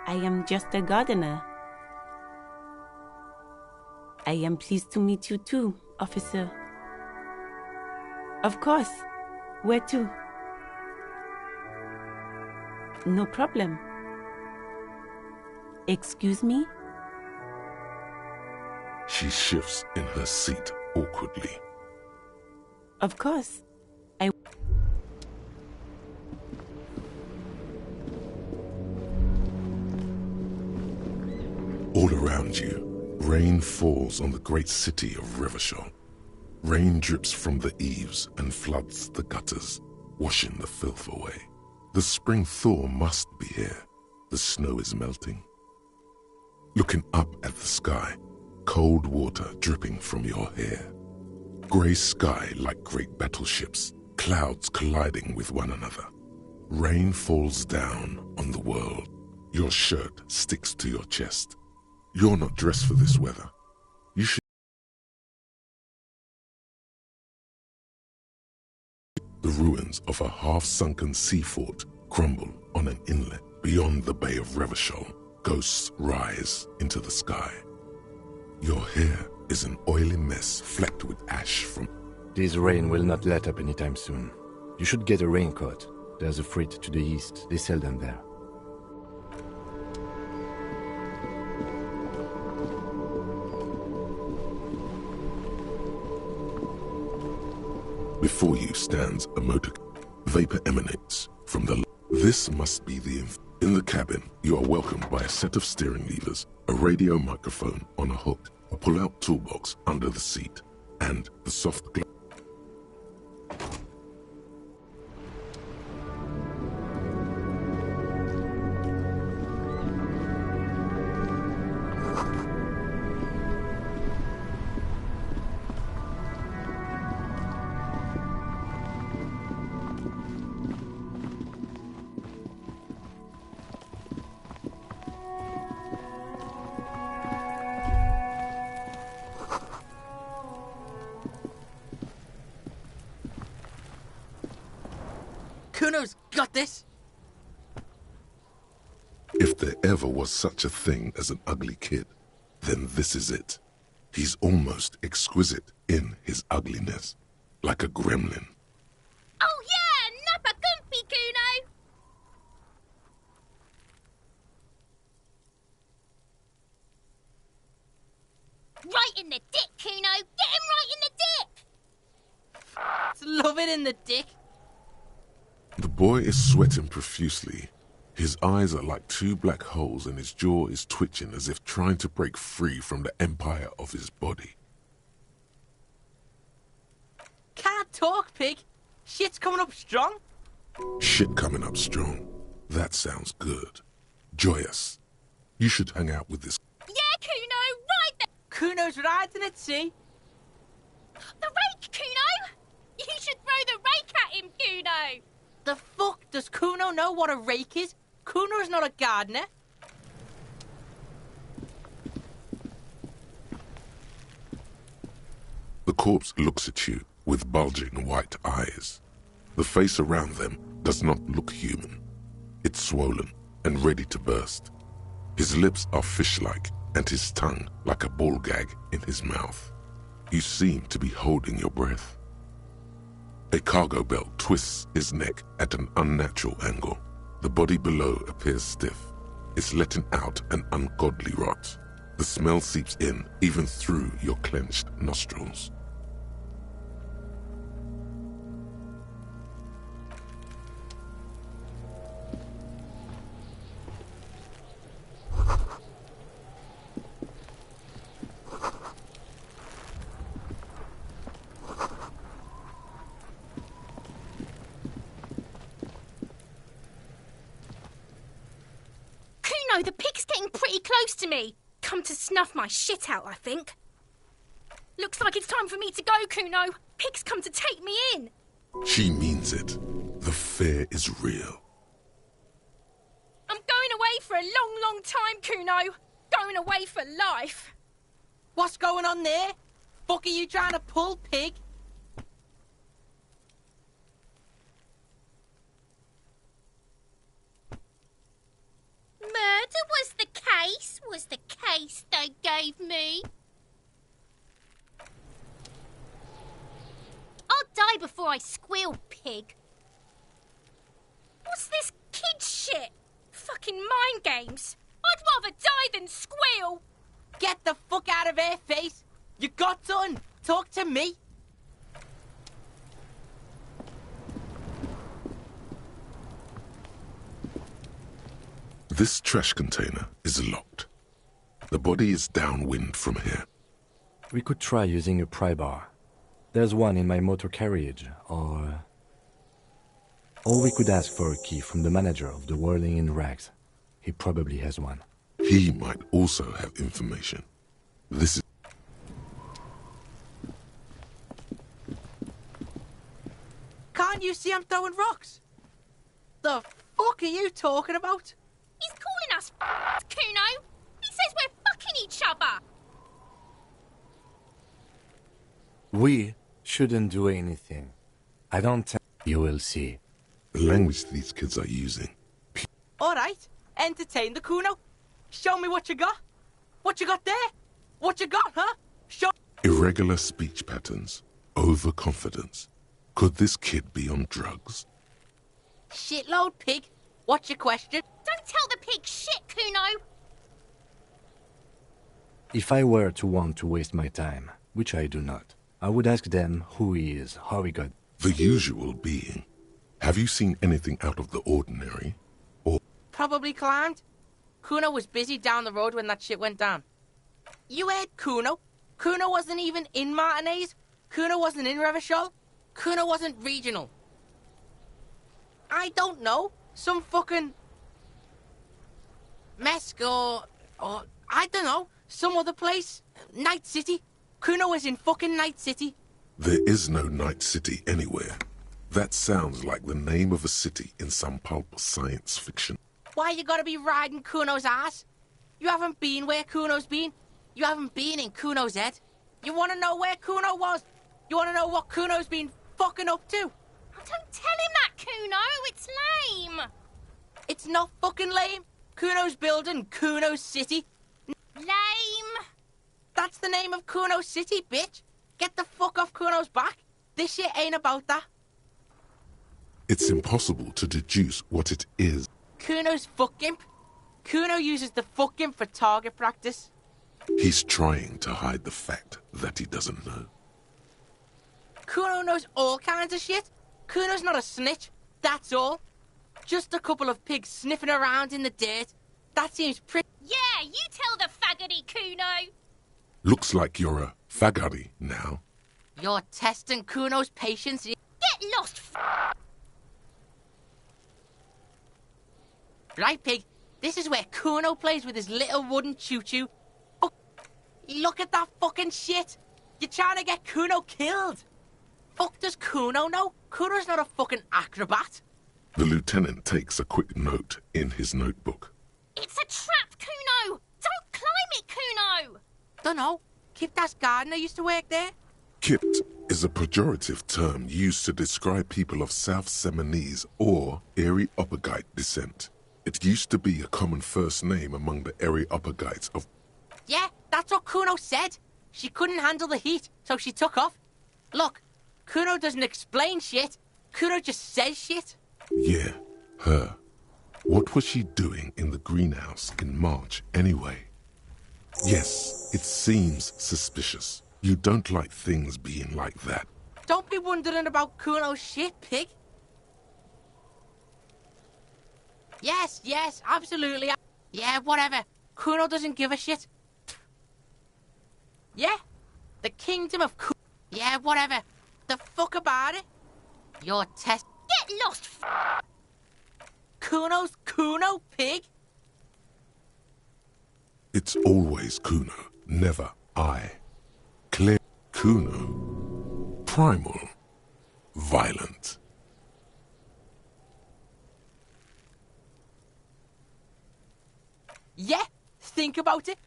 Speaker 9: I am just a gardener. I am pleased to meet you too, officer. Of course. Where to? No problem. Excuse me?
Speaker 3: She shifts in her seat awkwardly.
Speaker 9: Of course.
Speaker 3: All around you, rain falls on the great city of Revachol. Rain drips from the eaves and floods the gutters, washing the filth away. The spring thaw must be here. The snow is melting. Looking up at the sky, cold water dripping from your hair. Grey sky like great battleships, clouds colliding with one another. Rain falls down on the world. Your shirt sticks to your chest. You're not dressed for this weather. You should. The ruins of a half-sunken sea fort crumble on an inlet beyond the Bay of Revachol. Ghosts rise into the sky. Your hair is an oily mess flecked with ash from...
Speaker 8: This rain will not let up anytime soon. You should get a raincoat. There's a freight to the east. They sell them there.
Speaker 3: Before you stands a motor. Vapor emanates from the... This must be the... In the cabin, you are welcomed by a set of steering levers, a radio microphone on a hook, a pull-out toolbox under the seat, and the soft glow.
Speaker 10: Kuno's got this!
Speaker 3: If there ever was such a thing as an ugly kid, then this is it. He's almost exquisite in his ugliness, like a gremlin.
Speaker 11: Oh yeah, nappa comfy, Kuno! Right in the dick, Kuno! Get him right in the dick!
Speaker 10: It's loving in the dick.
Speaker 3: The boy is sweating profusely. His eyes are like two black holes and his jaw is twitching as if trying to break free from the empire of his body.
Speaker 10: Can't talk, pig. Shit's coming up strong.
Speaker 3: Shit coming up strong. That sounds good. Joyous. You should hang out with this.
Speaker 11: Yeah, Kuno, right there!
Speaker 10: Kuno's riding it, see?
Speaker 11: The rake, Kuno! You should throw the rake at him, Kuno!
Speaker 10: The fuck? Does Kuno know what a rake is? Kuno's not a gardener.
Speaker 3: The corpse looks at you with bulging white eyes. The face around them does not look human. It's swollen and ready to burst. His lips are fish-like and his tongue like a ball gag in his mouth. You seem to be holding your breath. A cargo belt twists his neck at an unnatural angle. The body below appears stiff. It's letting out an ungodly rot. The smell seeps in even through your clenched nostrils.
Speaker 11: Kuno, the pig's getting pretty close to me. Come to snuff my shit out, I think. Looks like it's time for me to go, Kuno. Pig's come to take me in.
Speaker 3: She means it. The fear is real.
Speaker 11: I'm going away for a long, long time, Kuno. Going away for life.
Speaker 10: What's going on there? Fuck are you trying to pull, pig?
Speaker 11: was the case they gave me. I'll die before I squeal, pig. What's this kid shit? Fucking mind games. I'd rather die than squeal.
Speaker 10: Get the fuck out of here, face. You got done. Talk to me.
Speaker 3: This trash container is locked. The body is downwind from here.
Speaker 8: We could try using a pry bar. There's one in my motor carriage, or we could ask for a key from the manager of the Whirling in Rags. He probably has one.
Speaker 3: He might also have information. This is...
Speaker 10: Can't you see I'm throwing rocks? The fuck are you talking about?
Speaker 11: He's calling us Kuno. He says we're fucking each other.
Speaker 8: We shouldn't do anything. I don't think you will see.
Speaker 3: The language these kids are using.
Speaker 10: All right, entertain the Kuno. Show me what you got. What you got there? What you got, huh? Show...
Speaker 3: Irregular speech patterns. Overconfidence. Could this kid be on drugs?
Speaker 10: Shitload, pig. What's your question?
Speaker 11: Don't tell the pig shit, Kuno.
Speaker 8: If I were to want to waste my time, which I do not, I would ask them who he is, how he got...
Speaker 3: The usual being. Have you seen anything out of the ordinary? Or...
Speaker 10: Probably climbed. Kuno was busy down the road when that shit went down. You heard Kuno. Kuno wasn't even in Martinez. Kuno wasn't in Revachol. Kuno wasn't regional. I don't know. Some fucking... Mesk or I don't know. Some other place. Night City. Kuno was in fucking Night City.
Speaker 3: There is no Night City anywhere. That sounds like the name of a city in some pulp science fiction.
Speaker 10: Why you gotta be riding Kuno's ass? You haven't been where Kuno's been. You haven't been in Kuno's head. You wanna know where Kuno was? You wanna know what Kuno's been fucking up to?
Speaker 11: Oh, don't tell him that, Kuno. It's lame.
Speaker 10: It's not fucking lame. Kuno's building Kuno's City.
Speaker 11: Lame.
Speaker 10: That's the name of Kuno City, bitch. Get the fuck off Kuno's back. This shit ain't about that.
Speaker 3: It's impossible to deduce what it is.
Speaker 10: Kuno's fuck gimp. Kuno uses the fuck gimp for target practice.
Speaker 3: He's trying to hide the fact that he doesn't know.
Speaker 10: Kuno knows all kinds of shit. Kuno's not a snitch, that's all. Just a couple of pigs sniffing around in the dirt. That seems pretty...
Speaker 11: Yeah, you tell the faggoty, Kuno.
Speaker 3: Looks like you're a faggoty now.
Speaker 10: You're testing Kuno's patience.
Speaker 11: Get lost,
Speaker 10: Right, pig. This is where Kuno plays with his little wooden choo-choo. Oh, look at that fucking shit. You're trying to get Kuno killed. Fuck does Kuno know? Kuno's not a fucking acrobat.
Speaker 3: The lieutenant takes a quick note in his notebook.
Speaker 11: It's a trap, Kuno. Don't climb it, Kuno.
Speaker 10: Dunno. Kiptas gardener used to work there.
Speaker 3: Kipt is a pejorative term used to describe people of South Seminese or Areopagite descent. It used to be a common first name among the Areopagites of...
Speaker 10: Yeah, that's what Kuno said. She couldn't handle the heat, so she took off. Look, Kuno doesn't explain shit. Kuno just says shit.
Speaker 3: Yeah, her. What was she doing in the greenhouse in March anyway? Yes, it seems suspicious. You don't like things being like that.
Speaker 10: Don't be wondering about Kuno's shit, pig. Yes, absolutely. Yeah, whatever. Kuno doesn't give a shit. Yeah? The kingdom of Kuno. Yeah, whatever. The fuck about it? Your test...
Speaker 11: Get lost,
Speaker 10: Kuno's Kuno, pig?
Speaker 3: It's always Kuno, never I. Clear Kuno. Primal. Violent.
Speaker 10: Yeah, think about it.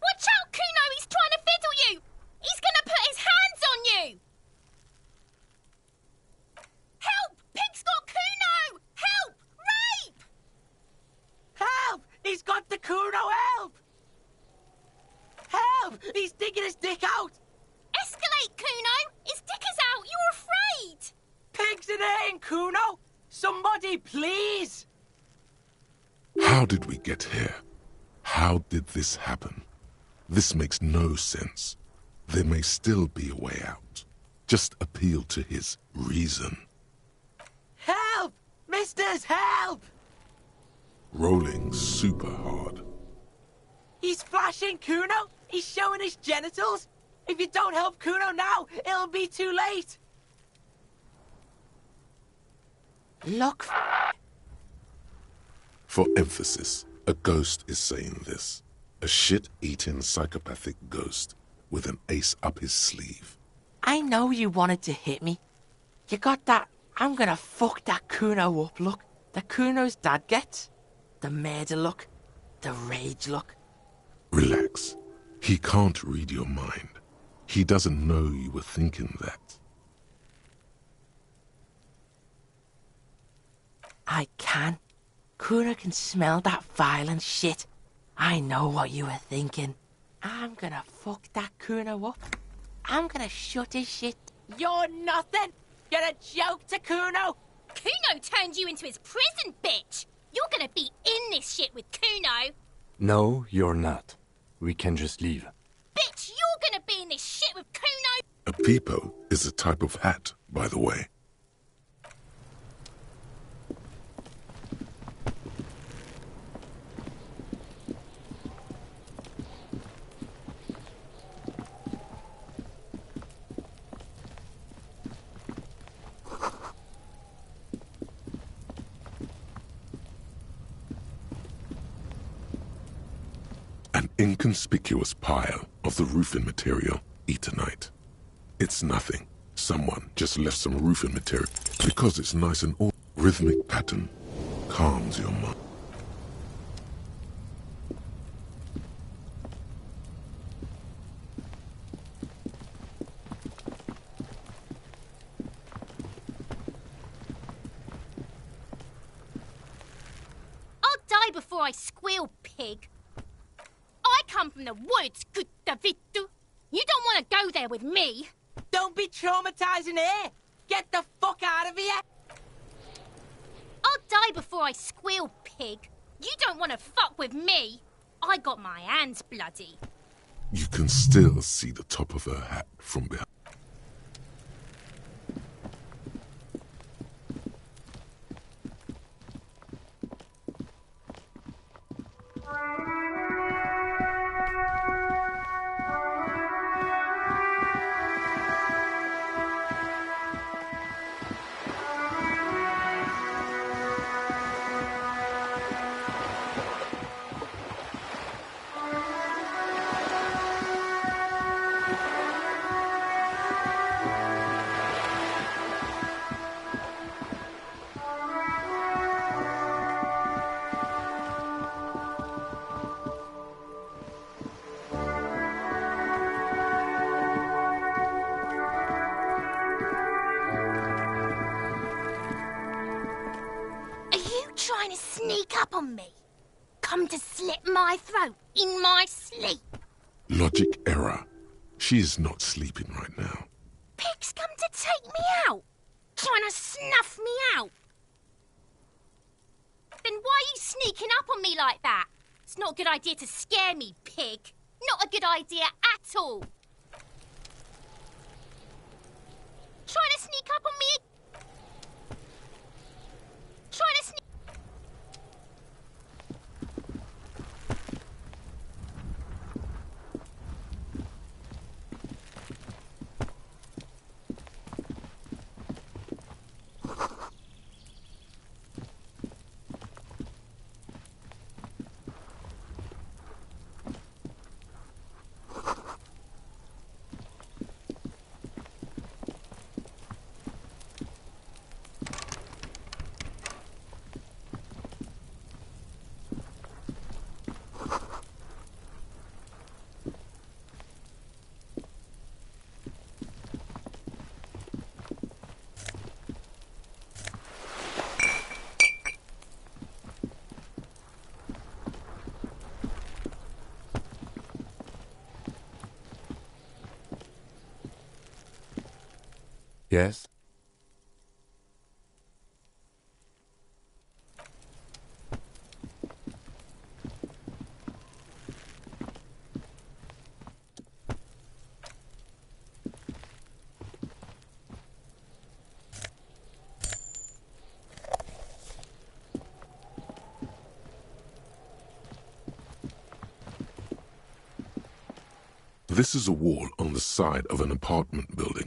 Speaker 11: Watch out, Kuno! He's trying to fiddle you! He's gonna put his hands on you! Help! Pig's got Kuno! Help! Rape!
Speaker 10: Help! He's got the Kuno, help!
Speaker 3: How did we get here? How did this happen? This makes no sense. There may still be a way out. Just appeal to his reason.
Speaker 10: Help! Misters, help!
Speaker 3: Rolling super hard.
Speaker 10: He's flashing Kuno! He's showing his genitals! If you don't help Kuno now, it'll be too late! Look.
Speaker 3: For emphasis, a ghost is saying this. A shit-eating psychopathic ghost with an ace up his sleeve.
Speaker 10: I know you wanted to hit me. You got that I'm gonna fuck that Kuno up look that Kuno's dad gets. The murder look. The rage look.
Speaker 3: Relax. He can't read your mind. He doesn't know you were thinking that.
Speaker 10: I can. Kuno can smell that violent shit. I know what you were thinking. I'm gonna fuck that Kuno up. I'm gonna shut his shit. You're nothing. You're a joke to Kuno.
Speaker 11: Kuno turned you into his prison, bitch. You're gonna be in this shit with Kuno.
Speaker 8: No, you're not. We can just leave.
Speaker 11: Bitch, you're gonna be in this shit with Kuno.
Speaker 3: A peepo is a type of hat, by the way. An inconspicuous pile of the roofing material, Eternite. It's nothing. Someone just left some roofing material because it's nice and all rhythmic pattern calms your mind.
Speaker 11: I'll die before I squeal, pig. I come from the woods, good Davidu. You don't want to go there with me.
Speaker 10: Don't be traumatizing here. Get the fuck out of here.
Speaker 11: I'll die before I squeal, pig. You don't want to fuck with me. I got my hands bloody.
Speaker 3: You can still see the top of her hat from behind.
Speaker 11: Trying to sneak up on me? Come to slit my throat in my sleep?
Speaker 3: Logic error. She is not sleeping right now.
Speaker 11: Pig's come to take me out. Trying to snuff me out. Then why are you sneaking up on me like that? It's not a good idea to scare me, pig. Not a good idea at all. Trying to sneak up on me? Trying to sneak...
Speaker 8: Yes?
Speaker 3: This is a wall on the side of an apartment building.